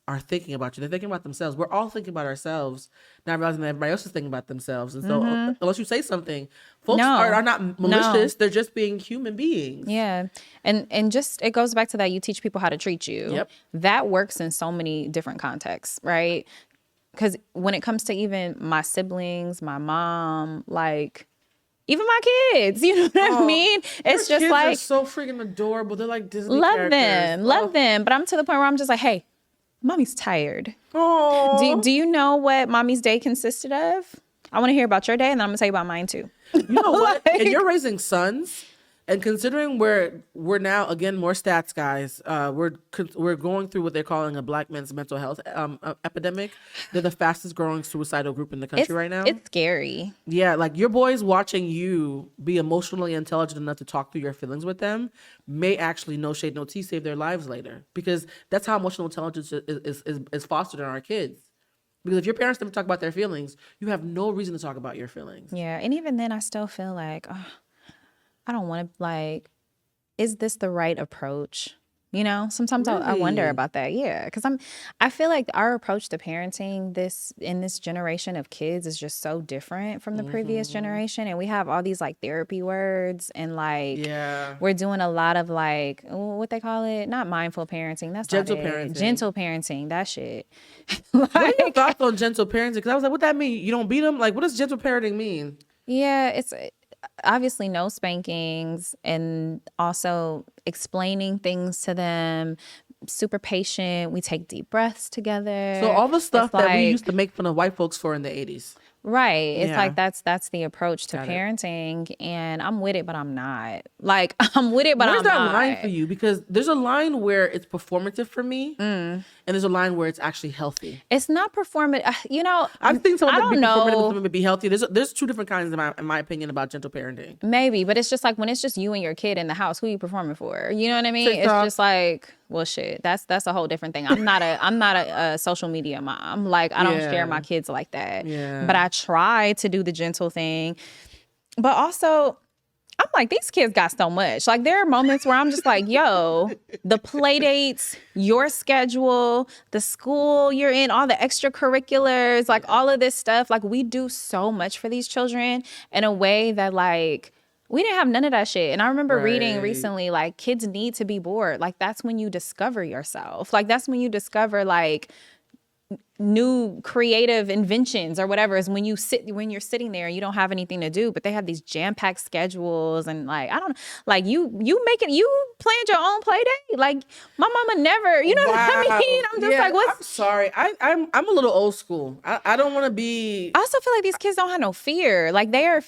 are thinking about you, they're thinking about themselves. We're all thinking about ourselves, not realizing that everybody else is thinking about themselves. And so unless you say something, folks are not malicious. They're just being human beings. Yeah. And just, it goes back to that you teach people how to treat you. Yep. That works in so many different contexts, right? Because when it comes to even my siblings, my mom, like even my kids, you know what I mean? It's just kids like, are so freaking adorable. They're like Disney love characters. love them. But I'm to the point where I'm just like, hey, mommy's tired. Oh, Do you know what mommy's day consisted of? I want to hear about your day, and then I'm gonna tell you about mine too. You know what? And you're raising sons, and considering we're now again more stats guys. We're going through what they're calling a Black men's mental health epidemic. They're the fastest growing suicidal group in the country right now. It's scary. Yeah, like your boys watching you be emotionally intelligent enough to talk through your feelings with them may actually, no shade, no tea, save their lives later. Because that's how emotional intelligence is fostered in our kids. Because if your parents never talk about their feelings, you have no reason to talk about your feelings. Yeah, and even then I still feel like, I don't want to, like, is this the right approach? You know, sometimes I wonder about that. Yeah, because I feel like our approach to parenting in this generation of kids is just so different from the previous generation, and we have all these like therapy words and like we're doing a lot of like what they call it, not mindful parenting. That's gentle not it. parenting. Gentle parenting. That shit. What are your thoughts on gentle parenting? Because I was like, what that mean? You don't beat them? Like, what does gentle parenting mean? Yeah, it's obviously no spankings and also explaining things to them, super patient. We take deep breaths together. So all the stuff that we like, used to make fun of white folks for in the 80s. Right. It's Yeah. like that's the approach to parenting, and I'm with it, but I'm not. Like I'm with it, but Where's I'm that not. line for you? Because there's a line where it's performative for me, and there's a line where it's actually healthy. It's not performative. You know, I've seen someone I be don't performative, know. someone be healthy. There's two different kinds in my opinion about gentle parenting. Maybe, but it's just like when it's just you and your kid in the house, who you performing for? You know what I mean? TikTok. It's just like, well, shit. That's a whole different thing. I'm not a social media mom. Like I don't share my kids like that. Yeah. But I try to do the gentle thing. But also, I'm like, these kids got so much. Like there are moments where I'm just like, yo, the play dates, your schedule, the school you're in, all the extracurriculars, like all of this stuff. Like we do so much for these children in a way that like we didn't have none of that shit. And I remember reading recently, like kids need to be bored. Like that's when you discover yourself. Like that's when you discover like new creative inventions or whatever, is when you're sitting there and you don't have anything to do, but they have these jam-packed schedules and like, I don't like you planned your own play date. Like my mama never, you know what I mean? I'm just like, what's I'm sorry. I'm a little old school. I don't want to be. I also feel like these kids don't have no fear. Like they are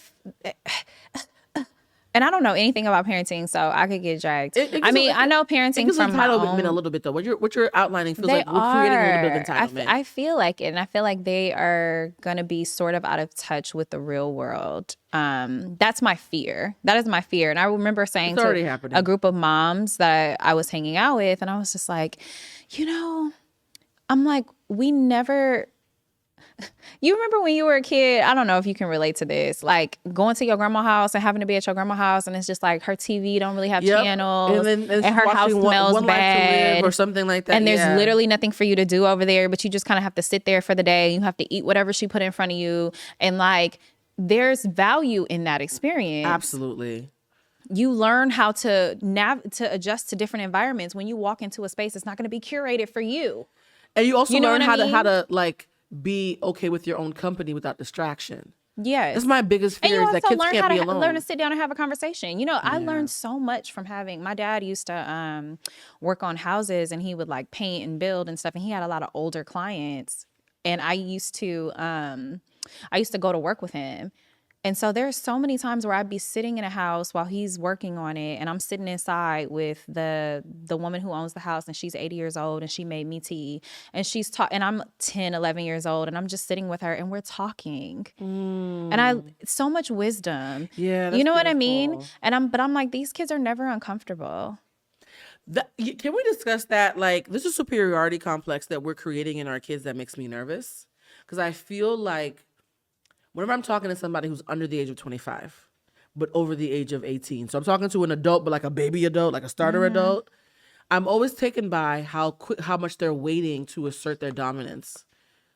and I don't know anything about parenting, so I could get dragged. I know parenting from my own. Entitlement a little bit though. What you're outlining feels They like we're creating a little bit of entitlement. I feel like it, and I feel like they are gonna be sort of out of touch with the real world. That's my fear. That is my fear. And I remember saying to a group of moms that I was hanging out with, and I was just like, you know, I'm like, we never. You remember when you were a kid, I don't know if you can relate to this, like going to your grandma's house and having to be at your grandma's house, and it's just like her TV don't really have channels, and her house smells bad or something like that. And there's literally nothing for you to do over there, but you just kind of have to sit there for the day. You have to eat whatever she put in front of you. And like, there's value in that experience. Absolutely. You learn how to adjust to different environments. When you walk into a space, it's not going to be curated for you. And you also learn how to to like be okay with your own company without distraction. Yes. That's my biggest And you fear, is that also kids learn can't how be to alone. learn to sit down and have a conversation. You know, I Yeah. learned so much from having, my dad used to work on houses, and he would like paint and build and stuff. And he had a lot of older clients. And I used to go to work with him. And so there's so many times where I'd be sitting in a house while he's working on it, and I'm sitting inside with the woman who owns the house, and she's 80 years old, and she made me tea, and and I'm 10, 11 years old, and I'm just sitting with her, and we're talking. And so much wisdom. Yeah, You that's know what I mean? beautiful. And I'm like, these kids are never uncomfortable. Can we discuss that? Like, there's a superiority complex that we're creating in our kids that makes me nervous. Because I feel like whenever I'm talking to somebody who's under the age of 25, but over the age of 18, so I'm talking to an adult, but like a baby adult, like a starter adult, I'm always taken by how much they're waiting to assert their dominance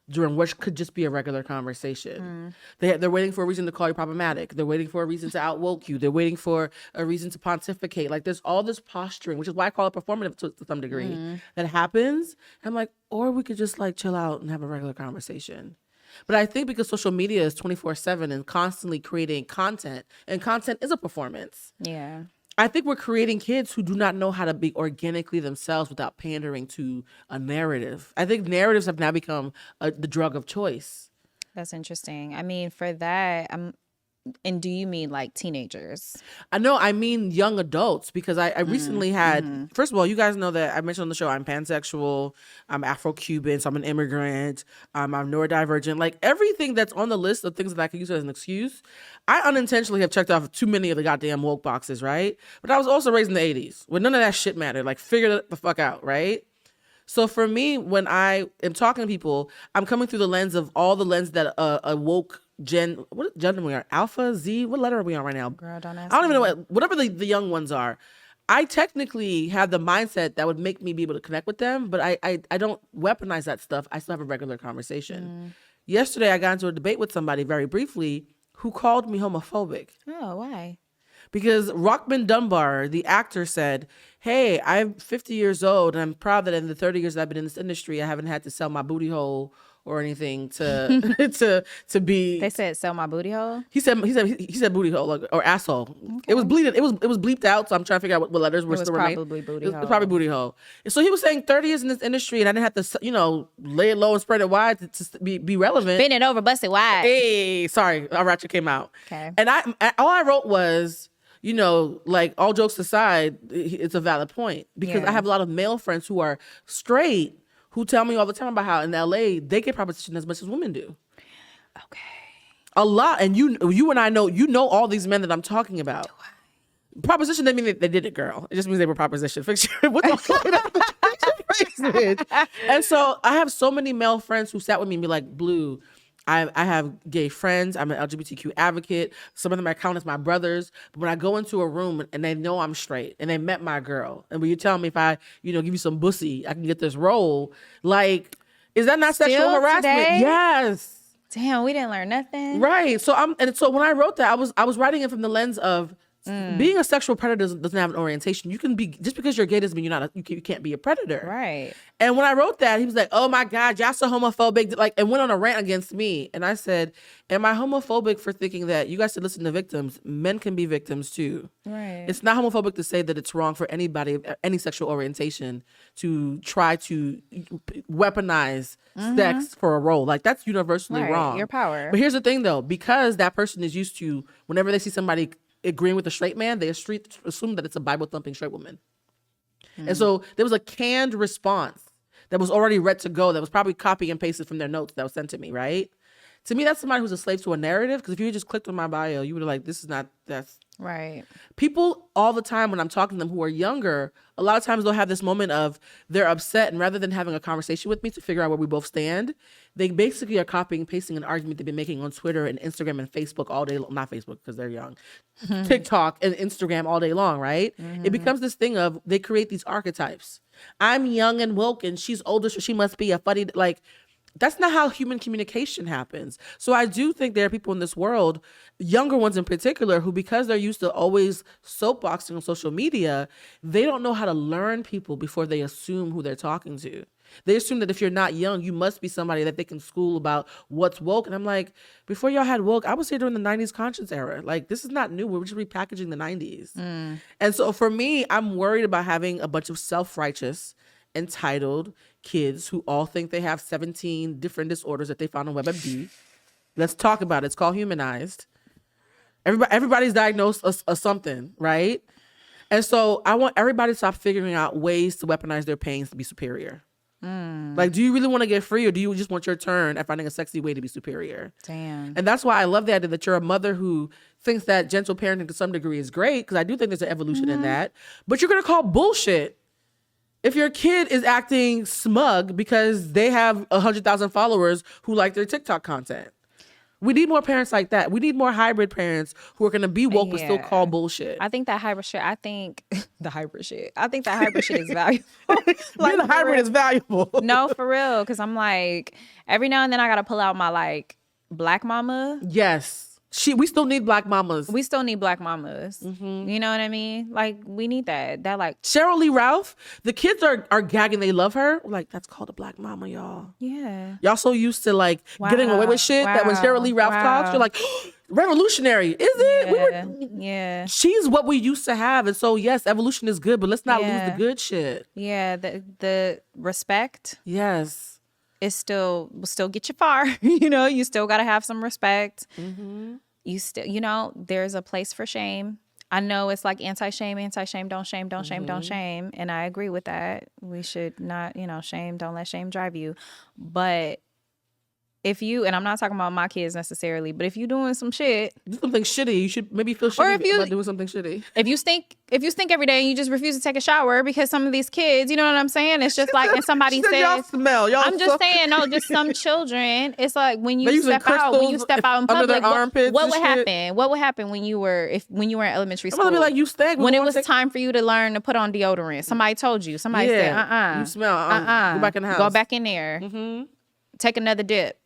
during what could just be a regular conversation. They're waiting for a reason to call you problematic. They're waiting for a reason to outwoke you. They're waiting for a reason to pontificate. Like, there's all this posturing, which is why I call it performative to some degree, that happens. I'm like, or we could just like chill out and have a regular conversation. But I think because social media is 24/7 and constantly creating content, and content is a performance, Yeah. I think we're creating kids who do not know how to be organically themselves without pandering to a narrative. I think narratives have now become the drug of choice. That's interesting. I mean, for that, and do you mean like teenagers? I mean young adults, because I recently had, first of all, you guys know that I mentioned on the show, I'm pansexual, I'm Afro-Cuban, so I'm an immigrant, I'm neurodivergent. Like, everything that's on the list of things that I could use as an excuse, I unintentionally have checked off too many of the goddamn woke boxes, right? But I was also raised in the 80s where none of that shit mattered. Like, figure it the fuck out, right? So for me, when I am talking to people, I'm coming through the lens of all the lens that a woke what gender we are? Alpha, Z? What letter are we on right now? Girl, don't ask I don't even me. know whatever the young ones are. I technically have the mindset that would make me be able to connect with them, but I don't weaponize that stuff. I still have a regular conversation. Yesterday, I got into a debate with somebody very briefly who called me homophobic. Oh, why? Because Rockman Dunbar, the actor, said, "Hey, I'm 50 years old, and I'm proud that in the 30 years that I've been in this industry, I haven't had to sell my booty hole or anything to to be." They said sell my booty hole. He said booty hole, like, or asshole. It was bleeding. It was bleeped out. So I'm trying to figure out what letters were It was still remain. probably booty It was hole. probably booty hole. And so he was saying 30 years in this industry, and I didn't have to, lay it low and spread it wide to be relevant. Bend it over, bust it wide. Hey, sorry, our ratchet came out. Okay. And all I wrote was, like, all jokes aside, it's a valid point, because Yeah. I have a lot of male friends who are straight who tell me all the time about how in LA they get proposition as much as women do. Okay. A lot. And you and I know, all these men that I'm talking about. Proposition doesn't mean they did it, girl. It just means they were proposition. Fix your And so I have so many male friends who sat with me and be like, Blue, I have gay friends. I'm an LGBTQ advocate. Some of them I count as my brothers. But when I go into a room and they know I'm straight and they met my girl, and when you tell me if I, give you some bussy, I can get this role. Like, is that not sexual Still harassment? today? Yes. Damn, we didn't learn nothing. Right. So when I wrote that, I was writing it from the lens of being a sexual predator doesn't have an orientation. You can be, just because you're gay doesn't mean you can't be a predator. Right. And when I wrote that, he was like, "Oh my God, y'all so homophobic," like, and went on a rant against me. And I said, "Am I homophobic for thinking that you guys should listen to victims? Men can be victims too. Right. It's not homophobic to say that it's wrong for anybody of any sexual orientation to try to weaponize sex for a role. Like, that's universally Right. wrong. Your power. But here's the thing, though, because that person is used to, whenever they see somebody agreeing with a straight man, they assume that it's a Bible thumping straight woman." And so there was a canned response that was already ready to go, that was probably copy and pasted from their notes that was sent to me, right? To me, that's somebody who's a slave to a narrative, because if you just clicked on my bio, you would have like, that's Right. people all the time when I'm talking to them who are younger, a lot of times they'll have this moment of they're upset, and rather than having a conversation with me to figure out where we both stand, they basically are copying and pasting an argument they've been making on Twitter and Instagram and Facebook all day long. Not Facebook because they're young. TikTok and Instagram all day long, right? It becomes this thing of they create these archetypes. I'm young and woke and she's older, so she must be a funny, like, that's not how human communication happens. So I do think there are people in this world, younger ones in particular, who, because they're used to always soapboxing on social media, they don't know how to learn people before they assume who they're talking to. They assume that if you're not young, you must be somebody that they can school about what's woke. And I'm like, before y'all had woke, I was here during the 90s conscience era. Like, this is not new. We're just repackaging the 90s. And so for me, I'm worried about having a bunch of self-righteous, entitled kids who all think they have 17 different disorders that they found on WebMD. Let's talk about it. It's called Humanized. Everybody's diagnosed of something, right? And so I want everybody to stop figuring out ways to weaponize their pains to be superior. Like, do you really want to get free, or do you just want your turn at finding a sexy way to be superior? Damn. And that's why I love the idea that you're a mother who thinks that gentle parenting to some degree is great, because I do think there's an evolution in that. But you're going to call bullshit if your kid is acting smug because they have 100,000 followers who like their TikTok content. We need more parents like that. We need more hybrid parents who are going to be woke but still call bullshit. I think that hybrid shit, I think that hybrid shit is valuable. Like, the hybrid is valuable. No, for real. Because I'm like, every now and then I got to pull out my like black mama. Yes. We still need black mamas. We still need black mamas. You know what I mean? Like, we need that. That like Cheryl Lee Ralph, the kids are gagging. They love her. Like, that's called a black mama, y'all. Yeah. Y'all so used to like getting away with shit that when Cheryl Lee Ralph talks, you're like, revolutionary. Is it? Yeah. She's what we used to have. And so, yes, evolution is good, but let's not lose the good shit. Yeah. The respect. Yes. It will still get you far. You know, you still got to have some respect. You still, you know, there's a place for shame. I know it's like anti-shame, don't shame, don't shame, don't shame. And I agree with that. We should not, you know, shame, don't let shame drive you. But if you, and I'm not talking about my kids necessarily, but if you doing some shit, do something shitty, you should maybe feel shitty about doing something shitty. If you stink every day and you just refuse to take a shower because some of these kids, you know what I'm saying? It's just like, and somebody says, y'all smell. I'm just saying, no, just some children. It's like when you step out in public, what would happen? What would happen when you were in elementary school? I'm gonna be like, you stank. When it was time for you to learn to put on deodorant, somebody told you. Somebody said, you smell. Go back in the house. Go back in there. Take another dip.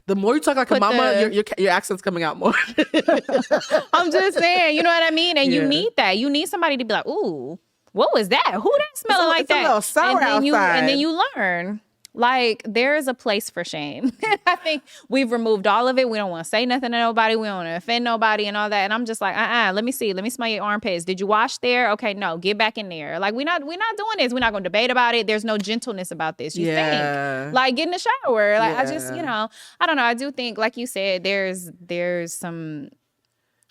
The more you talk like a mama, your accent's coming out more. I'm just saying, you know what I mean? And you need that. You need somebody to be like, ooh, what was that? Who that smelling like that? It's a little sour outside. And then you learn. Like, there is a place for shame. I think we've removed all of it. We don't want to say nothing to nobody. We don't want to offend nobody and all that. And I'm just like, let me see. Let me smell your armpits. Did you wash there? Okay, no, get back in there. Like, we're not doing this. We're not going to debate about it. There's no gentleness about this. You think. Like, get in the shower. Like, I just, you know, I don't know. I do think, like you said, there's a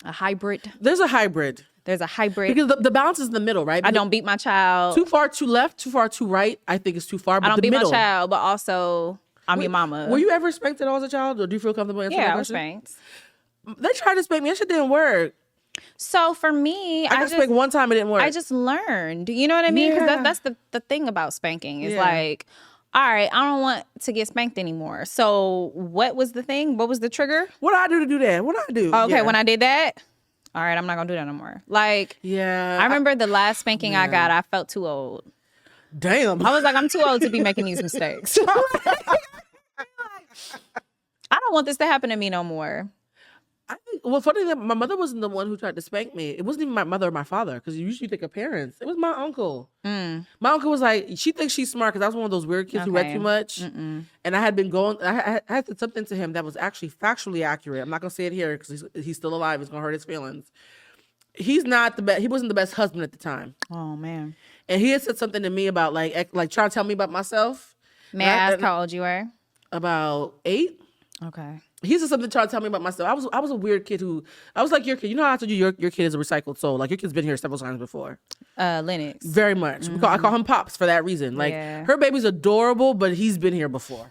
hybrid. There's a hybrid. There's a hybrid. Because the balance is in the middle, right? Because I don't beat my child. Too far, too left, too far, too right. I think it's too far. But I don't beat my child, but also I'm your mama. Were you ever spanked at all as a child, or do you feel comfortable answering that question? Yeah, I was spanked. They tried to spank me. That shit didn't work. So for me, I got spanked one time. It didn't work. I just learned. You know what I mean? Because that's the thing about spanking. Is like, all right, I don't want to get spanked anymore. So what was the thing? What was the trigger? What did I do to do that? What did I do? Okay, when I did that, all right, I'm not going to do that no more. Like, I remember the last spanking I got, I felt too old. Damn. I was like, I'm too old to be making these mistakes. I don't want this to happen to me no more. Funny that my mother wasn't the one who tried to spank me. It wasn't even my mother or my father, because you usually think of parents. It was my uncle. My uncle was like, she thinks she's smart because I was one of those weird kids who read too much. And I had been going, I had said something to him that was actually factually accurate. I'm not going to say it here because he's still alive. It's going to hurt his feelings. He's not the best. He wasn't the best husband at the time. Oh, man. And he had said something to me about like trying to tell me about myself. May I ask how old you were? About 8. Okay. He said something trying to tell me about myself. I was a weird kid I was like your kid. You know how I told you your kid is a recycled soul? Like, your kid's been here several times before. Lennox. Very much. I call him Pops for that reason. Like, her baby's adorable, but he's been here before.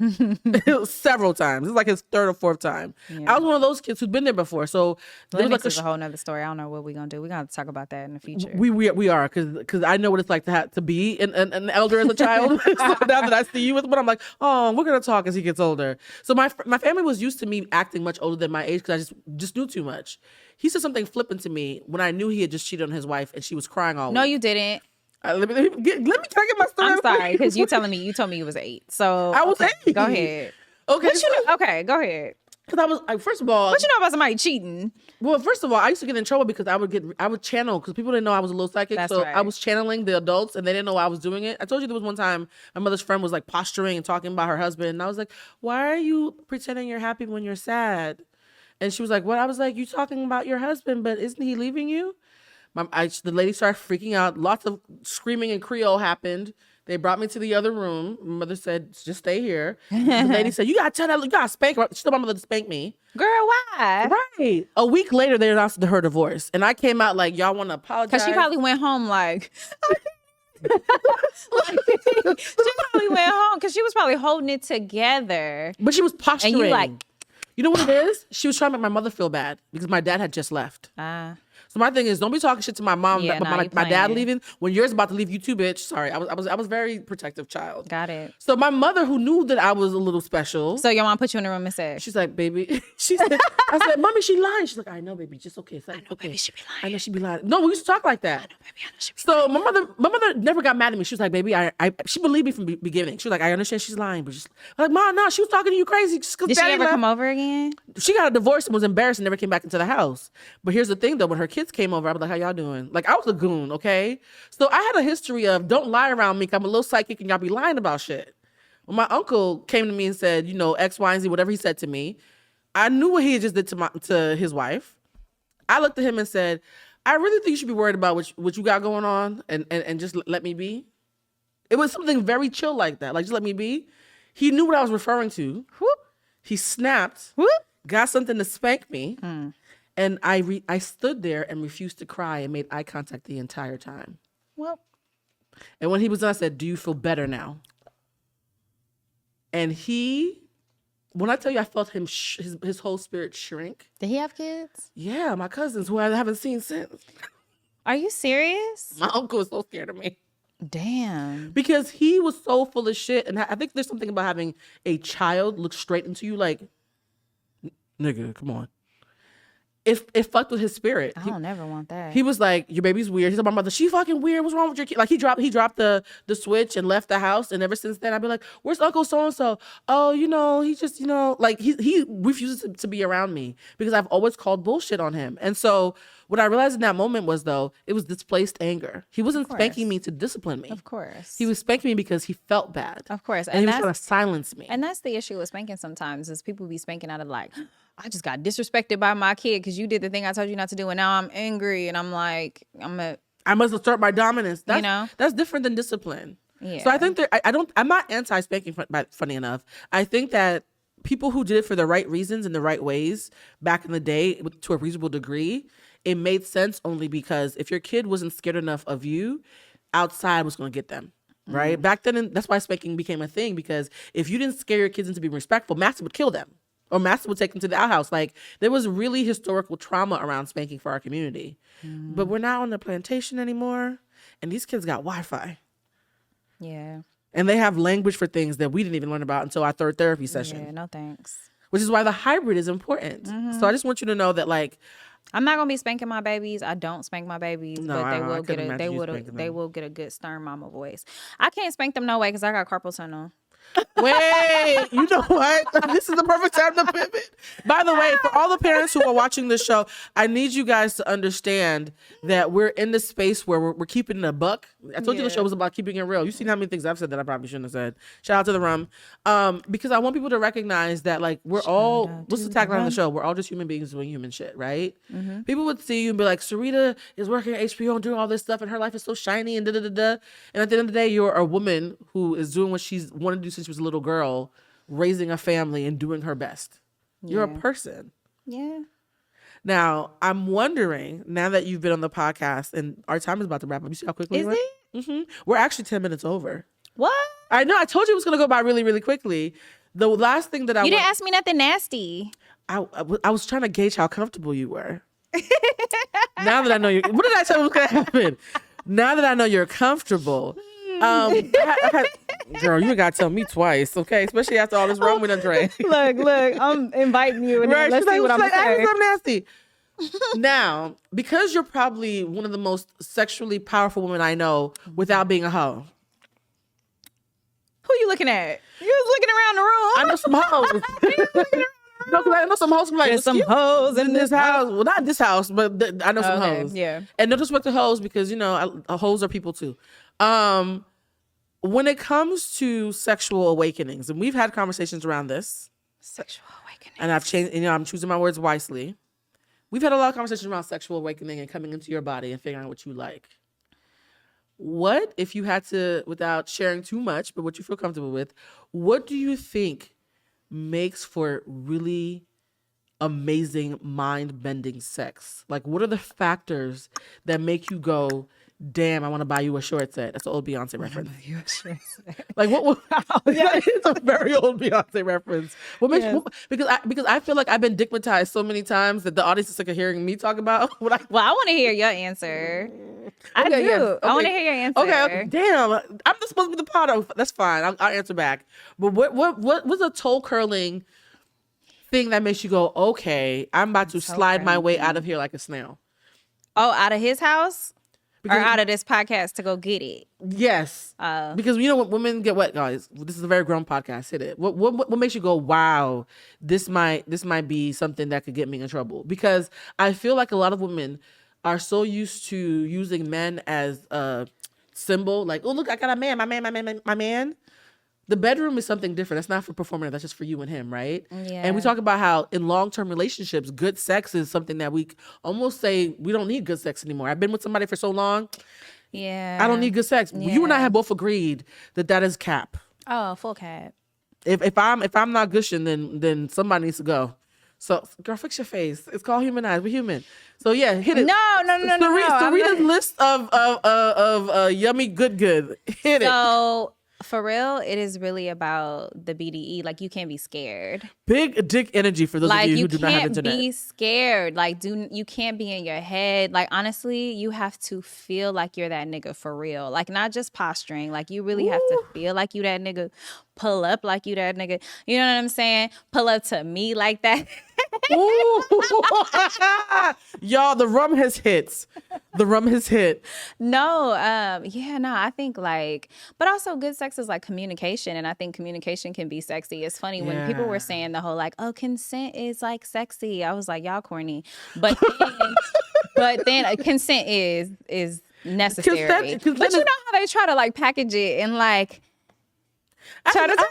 Several times. It's like his 3rd or 4th time. I was one of those kids who's been there before. So Lennox is a whole nother story. I don't know what we're going to do. We're going to talk about that in the future. We are, because I know what it's like to be an elder as a child. So now that I see you with one, I'm like, oh, we're going to talk as he gets older. So my family was used to me acting much older than my age because I just knew too much. He said something flippant to me when I knew he had just cheated on his wife and she was crying all week. No, you didn't. Let me can I get my story? I'm sorry, because you told me you was 8. So I was 8. Go ahead. Okay. Okay, go ahead. Because I was like, first of all, What you know about somebody cheating? well, first of all, I used to get in trouble because I would channel because people didn't know I was a little psychic. That's so right. I was channeling the adults and they didn't know I was doing it. I told you there was one time my mother's friend was like posturing and talking about her husband. And I was like, why are you pretending you're happy when you're sad? And she was like, what? I was like, you talking about your husband, but isn't he leaving you? The lady started freaking out. Lots of screaming in Creole happened. They brought me to the other room. My mother said, just stay here. The lady said, you gotta tell that, you gotta spank her. She told my mother to spank me. Girl, why? Right. A week later, they announced her divorce. And I came out like, y'all want to apologize? Because she probably went home like... she probably went home because she was probably holding it together. But she was posturing. And you like... You know what it is? She was trying to make my mother feel bad because my dad had just left. So my thing is, don't be talking shit to my mom. Yeah, my dad leaving when yours about to leave you too, bitch. Sorry, I was very protective child. Got it. So my mother, who knew that I was a little special, So your mom put you in the room and said, she's like, baby, she said, I said, mommy, she lying. She's like, I know, baby, just okay. It's like, okay. baby, she be lying. I know she be lying. No, we used to talk like that. she be So my mother never got mad at me. She was like, baby, she believed me from the beginning. She was like, I understand she's lying, but just I'm like, Mom, no, she was talking to you crazy. Just 'cause Did she daddy ever left. come over again? She got a divorce and was embarrassed and never came back into the house. But here's the thing though, when her kids came over, I was like, how y'all doing? Like I was a goon, okay? So I had a history of don't lie around me 'cause I'm a little psychic and y'all be lying about shit. When my uncle came to me and said, you know, X, Y, and Z, whatever he said to me, I knew what he just did to his wife. I looked at him and said, I really think you should be worried about what you got going on and just let me be. It was something very chill like that. Like, just let me be. He knew what I was referring to. Whoop. He snapped. Whoop. Got something to spank me. And I stood there and refused to cry and made eye contact the entire time. Well. And when he was done, I said, do you feel better now? And when I tell you I felt him, his whole spirit shrink. Did he have kids? Yeah, my cousins who I haven't seen since. Are you serious? My uncle was so scared of me. Damn. Because he was so full of shit. And I think there's something about having a child look straight into you like, nigga, come on. It fucked with his spirit. I don't never want that. He was like, your baby's weird. He said, my mother, she fucking weird. What's wrong with your kid? Like he dropped the switch and left the house. And ever since then, I'd be like, where's Uncle so-and-so? Oh, you know, he just, you know, like he refuses to be around me because I've always called bullshit on him. And so what I realized in that moment was though, it was displaced anger. He wasn't spanking me to discipline me. Of course. He was spanking me because he felt bad. Of course. And he was trying to silence me. And that's the issue with spanking sometimes is people be spanking out of like, I just got disrespected by my kid because you did the thing I told you not to do, and now I'm angry, and I'm like, I must assert my dominance. That's different than discipline. Yeah. So I think I'm not anti-spanking. Funny enough, I think that people who did it for the right reasons in the right ways back in the day, to a reasonable degree, it made sense only because if your kid wasn't scared enough of you, outside was going to get them. Right back then, that's why spanking became a thing because if you didn't scare your kids into being respectful, master would kill them. Or master would take them to the outhouse. Like there was really historical trauma around spanking for our community. But we're not on the plantation anymore. And these kids got Wi-Fi. Yeah. And they have language for things that we didn't even learn about until our third therapy session. Yeah, no thanks. Which is why the hybrid is important. So I just want you to know that like I'm not gonna be spanking my babies. I don't spank my babies, No, but I they will get a good stern mama voice. I can't spank them no way because I got carpal tunnel. Wait, you know what? This is the perfect time to pivot. By the way, for all the parents who are watching this show, I need you guys to understand that we're in this space where we're keeping it a buck. I told you the show was about keeping it real. You've seen how many things I've said that I probably shouldn't have said. Shout out to the rum. Because I want people to recognize that like what's the tagline of the show? We're all just human beings doing human shit, right? People would see you and be like, Syreeta is working at HBO and doing all this stuff and her life is so shiny and da-da-da-da. And at the end of the day, you're a woman who is doing what she's wanted to do since she was a little girl, raising a family and doing her best. You're a person. Yeah. Now, I'm wondering, now that you've been on the podcast and our time is about to wrap up, you see how quickly Is it went? it? We're actually 10 minutes over. What? I know. I told you it was going to go by really, really quickly. The last thing that You didn't ask me nothing nasty. I was trying to gauge how comfortable you were. Now that I know what did I tell you was going to happen? Now that I know you're comfortable. Girl, you gotta tell me twice, okay? Especially after all this rum we done drank. Look, I'm inviting you, and right, let's see what I'm saying. I'm nasty. Now, because you're probably one of the most sexually powerful women I know without being a hoe. Who you looking at? You was looking around the room. I know some hoes. No, because I know some hoes who like, There's some "Excuse- hoes in this house. Well, not this house, but I know some Okay, hoes. yeah. And no disrespect to hoes because, you know, hoes are people too. When it comes to sexual awakenings, and we've had conversations around this, Sexual awakening. and I've changed, you know, I'm choosing my words wisely. We've had a lot of conversations around sexual awakening and coming into your body and figuring out what you like. What, if you had to, without sharing too much, but what you feel comfortable with, what do you think makes for really amazing mind-bending sex? Like, what are the factors that make you go, damn, I want to buy you a short set? That's an old Beyonce reference. Like, what? It's a very old Beyonce reference. What makes because I feel like I've been dickmatized so many times that the audience is sick of hearing me talk about what I. Well, I want to hear your answer. I Okay, do. yes, I want to okay. hear your answer. Okay, damn. I'm just supposed to be the pot. That's fine. I'll answer back. But what's a toe curling thing that makes you go, okay, I'm about to slide my way out of here like a snail? Oh, out of his house? Because- or out of this podcast to go get it? Yes. Because you know what, women get what, guys. This is a very grown podcast. Hit it. What makes you go, wow, this might be something that could get me in trouble? Because I feel like a lot of women are so used to using men as a symbol, like, oh look, I got a man, my man. The bedroom is something different. That's not for performing. That's just for you and him, right? Yeah. And we talk about how in long-term relationships, good sex is something that we almost say we don't need good sex anymore. I've been with somebody for so long, Yeah. I don't need good sex. You and I Yeah. have both agreed that is cap. Oh, full cap. If I'm not gushing, then somebody needs to go. So, girl, fix your face. It's called Humanized. We're human. So yeah, hit it. No. Syreeta's list of yummy good. Hit it. So for real, it is really about the BDE. Like, you can't be scared. Big dick energy for those Like, of you you who do not have can't internet. be scared. Like, you can't be in your head. Like, honestly, you have to feel like you're that nigga for real. Like, not just posturing. Like, you really have to feel like you that nigga. Pull up like you that nigga. You know what I'm saying? Pull up to me like that. Ooh. Y'all, the rum has hit. The rum has hit. No, I think like, but also good sex is like communication, and I think communication can be sexy. It's funny when people were saying the whole like, oh, consent is like sexy. I was like, y'all corny, but then consent is necessary. Consent But you know how they try to like package it and like try to.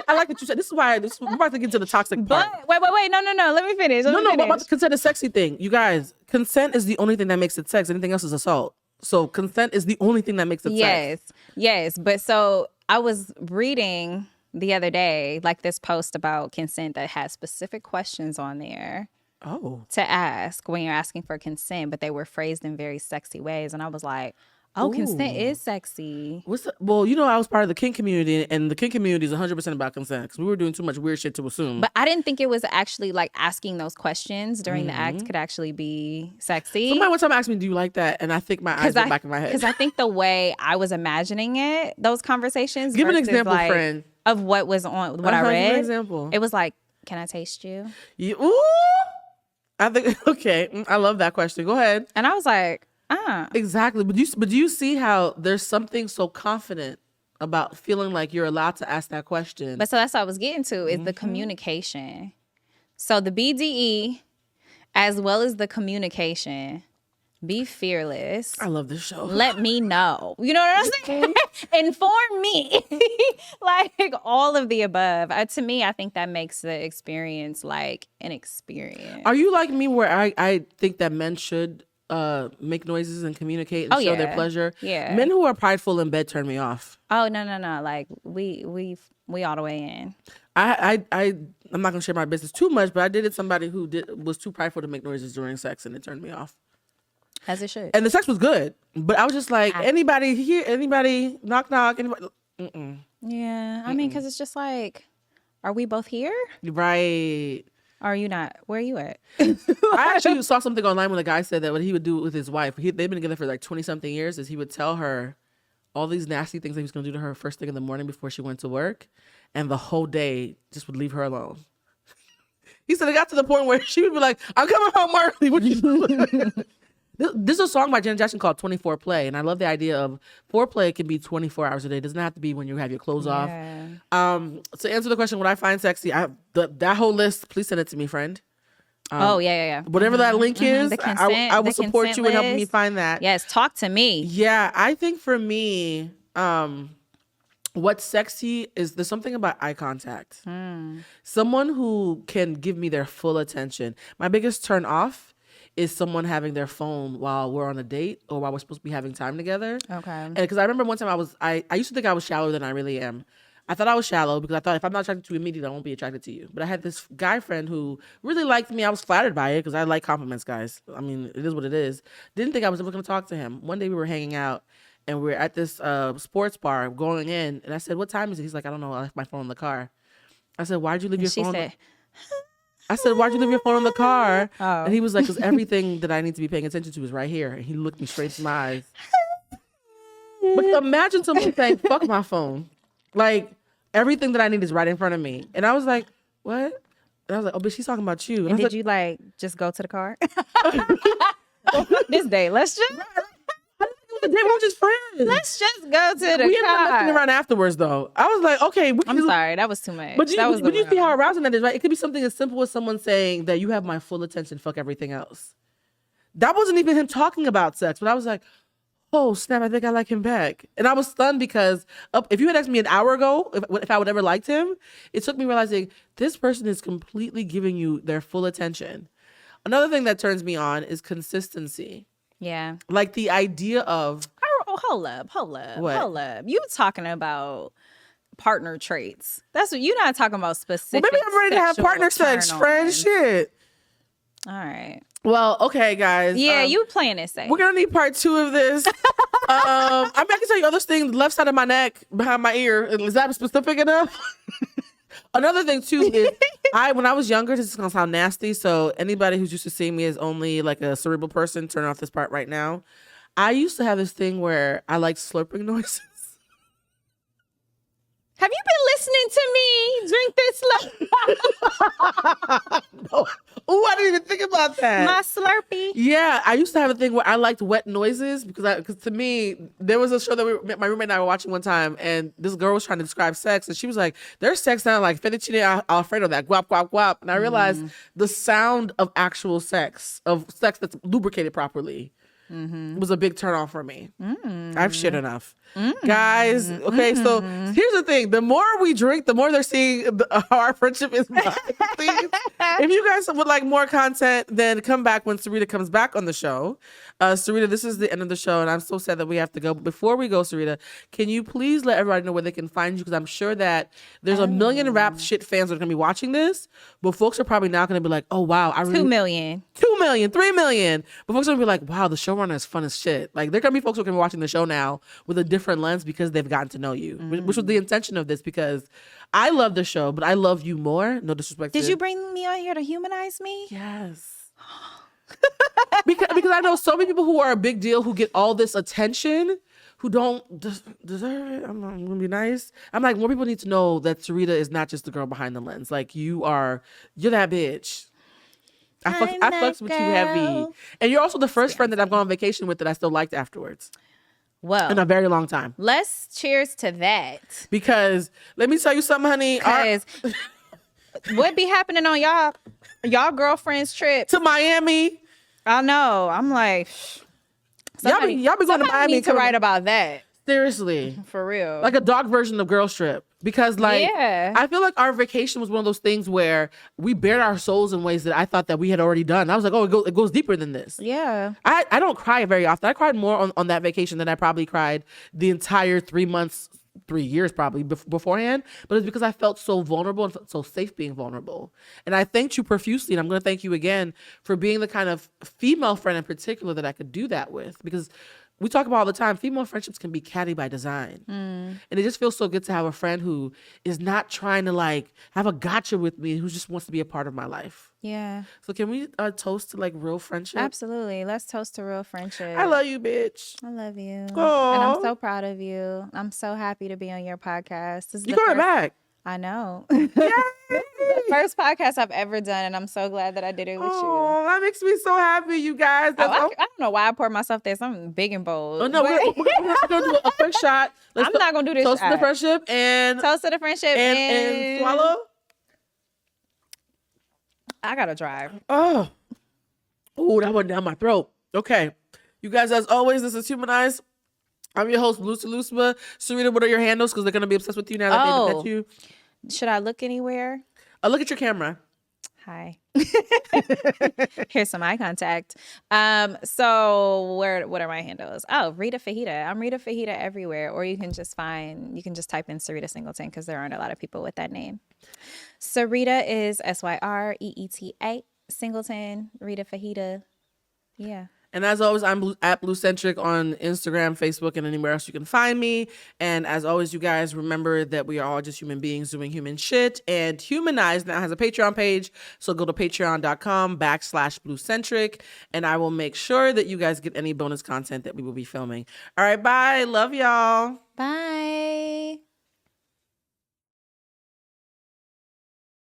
I like what you said. This is why we're about to get to the toxic part. But wait, no. Let me finish. No, but about the consent is sexy thing. You guys, consent is the only thing that makes it sex. Anything else is assault. So consent is the only thing that makes it sex. Yes. But so I was reading the other day, like this post about consent that has specific questions on there. Oh. To ask when you're asking for consent, but they were phrased in very sexy ways. And I was like, oh, consent is sexy. Well, you know, I was part of the kink community, and the kink community is 100% about consent because we were doing too much weird shit to assume. But I didn't think it was actually like asking those questions during the act could actually be sexy. Somebody one time asked me, do you like that? And I think my eyes went back in my head. Because I think the way I was imagining it, those conversations. Give an versus, example, like, friend. Of what was on, what I Give read. an example. It was like, can I taste you? Ooh. I think, okay. I love that question. Go ahead. And I was like, Exactly. But do you see how there's something so confident about feeling like you're allowed to ask that question? But so that's what I was getting to is the communication. So the BDE, as well as the communication, be fearless. I love this show. Let me know. You know what I'm saying? Inform me. Like all of the above. To me, I think that makes the experience like an experience. Are you like me where I think that men should make noises and communicate and show their pleasure? Yeah. Men who are prideful in bed turn me off. Oh no. Like we all the way in. I'm not gonna share my business too much, but I dated somebody who was too prideful to make noises during sex, and it turned me off. As it should. And the sex was good, but I was just like, anybody here? Anybody? Knock knock. Anybody? Mm-mm. Yeah, I mean, because it's just like, are we both here? Right. Are you not? Where are you at? I actually saw something online when a guy said that what he would do with his wife, they've been together for like 20-something years, is he would tell her all these nasty things that he was going to do to her first thing in the morning before she went to work, and the whole day just would leave her alone. He said it got to the point where she would be like, I'm coming home early. What you doing? This is a song by Janet Jackson called 24 Play. And I love the idea of foreplay can be 24 hours a day. It doesn't have to be when you have your clothes off. To answer the question, what I find sexy, that whole list, please send it to me, friend. Yeah. Whatever that link is, The consent, I will the support consent you in helping me list. find that. Yes, talk to me. Yeah, I think for me, what's sexy is there's something about eye contact. Someone who can give me their full attention. My biggest turn off is someone having their phone while we're on a date or while we're supposed to be having time together. Okay. And because I remember one time I used to think I was shallower than I really am. I thought I was shallow because I thought if I'm not attracted to you immediately, I won't be attracted to you. But I had this guy friend who really liked me. I was flattered by it because I like compliments, guys. I mean, it is what it is. Didn't think I was ever going to talk to him. One day we were hanging out and we were at this sports bar going in. And I said, what time is it? He's like, I don't know. I left my phone in the car. I said, why'd you leave your phone? I said, why'd you leave your phone in the car? Oh. And he was like, because everything that I need to be paying attention to is right here. And he looked me straight in my eyes. But imagine someone saying, fuck my phone. Like, everything that I need is right in front of me. And I was like, what? And I was like, oh, but she's talking about you. And did you like just go to the car? This day, let's just we were just friends. let's just go to the We ended up messing car. around afterwards, though. I was like, okay. I'm sorry, that was too much. But That was the you see wrong- how arousing that is, right? It could be something as simple as someone saying that you have my full attention, fuck everything else. That wasn't even him talking about sex, but I was like, oh, snap, I think I like him back. And I was stunned because if you had asked me an hour ago if I would ever liked him, it took me realizing this person is completely giving you their full attention. Another thing that turns me on is consistency. Yeah. Like the idea of... Oh, hold up. You talking about partner traits. That's what you're not talking about Well, specific. maybe I'm ready to have sexual partner sex, friend. turn-ons. Shit. All right. Well, okay, guys. Yeah, you playing it safe. We're gonna need part 2 of this. I mean, I can tell you other things. Left side of my neck, behind my ear. Is that specific enough? Another thing too is when I was younger, this is gonna sound nasty. So anybody who's used to seeing me as only like a cerebral person, turn off this part right now. I used to have this thing where I like slurping noises. Have you been listening to me drink this? Oh, I didn't even think about that. My Slurpee. Yeah, I used to have a thing where I liked wet noises because to me, there was a show that my roommate and I were watching one time, and this girl was trying to describe sex, and she was like, their sex sounded like fettuccine Alfredo, that guap, guap, guap. And I realized the sound of actual sex, of sex that's lubricated properly, was a big turn off for me. I've shit enough. Guys, okay, so here's the thing. The more we drink, the more they're seeing our friendship is behind the scenes. If you guys would like more content, then come back when Syreeta comes back on the show. Syreeta, this is the end of the show, and I'm so sad that we have to go. But before we go, Syreeta, can you please let everybody know where they can find you? Because I'm sure that there's a million rap shit fans that are going to be watching this, but folks are probably now going to be like, oh, wow. 2 million. 2 million, 3 million. But folks are going to be like, wow, the showrunner is fun as shit. Like, there are going to be folks who are going to be watching the show now with a different lens because they've gotten to know you, which was the intention of this, because I love the show, but I love you more. No disrespect. Did you bring me on here to humanize me? Yes. because I know so many people who are a big deal who get all this attention who don't deserve it. I'm gonna be nice. I'm like, more people need to know that Syreeta is not just the girl behind the lens. Like, you're that bitch. I fucks with you heavy. And you're also the first friend that I've gone on vacation with that I still liked afterwards. Well, In a very long time. let's cheers to that. Because let me tell you something, honey. Because what be happening on y'all girlfriends' trips? To Miami. I know. I'm like, Y'all be going to somebody Miami need to write about that. Seriously. For real. Like a dog version of Girls Trip. Because Yeah. I feel like our vacation was one of those things where we bared our souls in ways that I thought that we had already done. I was like, oh, it goes deeper than this. Yeah. I don't cry very often. I cried more on that vacation than I probably cried the entire 3 months, 3 years probably beforehand. But it's because I felt so vulnerable and felt so safe being vulnerable. And I thanked you profusely. And I'm going to thank you again for being the kind of female friend in particular that I could do that with. Because we talk about all the time, female friendships can be catty by design. And it just feels so good to have a friend who is not trying to like have a gotcha with me, who just wants to be a part of my life. Yeah. So can we toast to like real friendship? Absolutely. Let's toast to real friendship. I love you, bitch. I love you. Aw. And I'm so proud of you. I'm so happy to be on your podcast. You coming back? I know. This is the first podcast I've ever done, and I'm so glad that I did it with you. Oh, that makes me so happy, you guys. I don't know why I poured myself there. Something big and bold. Oh no, we're gonna do a quick shot. I'm not gonna do this. Toast to the friendship and toast to the friendship and swallow. I gotta drive. Oh, that went down my throat. Okay, you guys, as always, this is Humanized. I'm your host, Lucy Lusma. Syreeta, what are your handles? Because they're gonna be obsessed with you now that they met you. Should I look anywhere? Look at your camera. Hi. Here's some eye contact. So what are my handles? Oh, Rita Fajita. I'm Rita Fajita everywhere. Or you can just type in Syreeta Singleton because there aren't a lot of people with that name. Syreeta is Syreeta. Singleton, Rita Fajita. Yeah. And as always, I'm at Bluecentric on Instagram, Facebook, and anywhere else you can find me. And as always, you guys remember that we are all just human beings doing human shit. And Humanized now has a Patreon page. So go to patreon.com/Bluecentric. And I will make sure that you guys get any bonus content that we will be filming. All right, bye. Love y'all. Bye.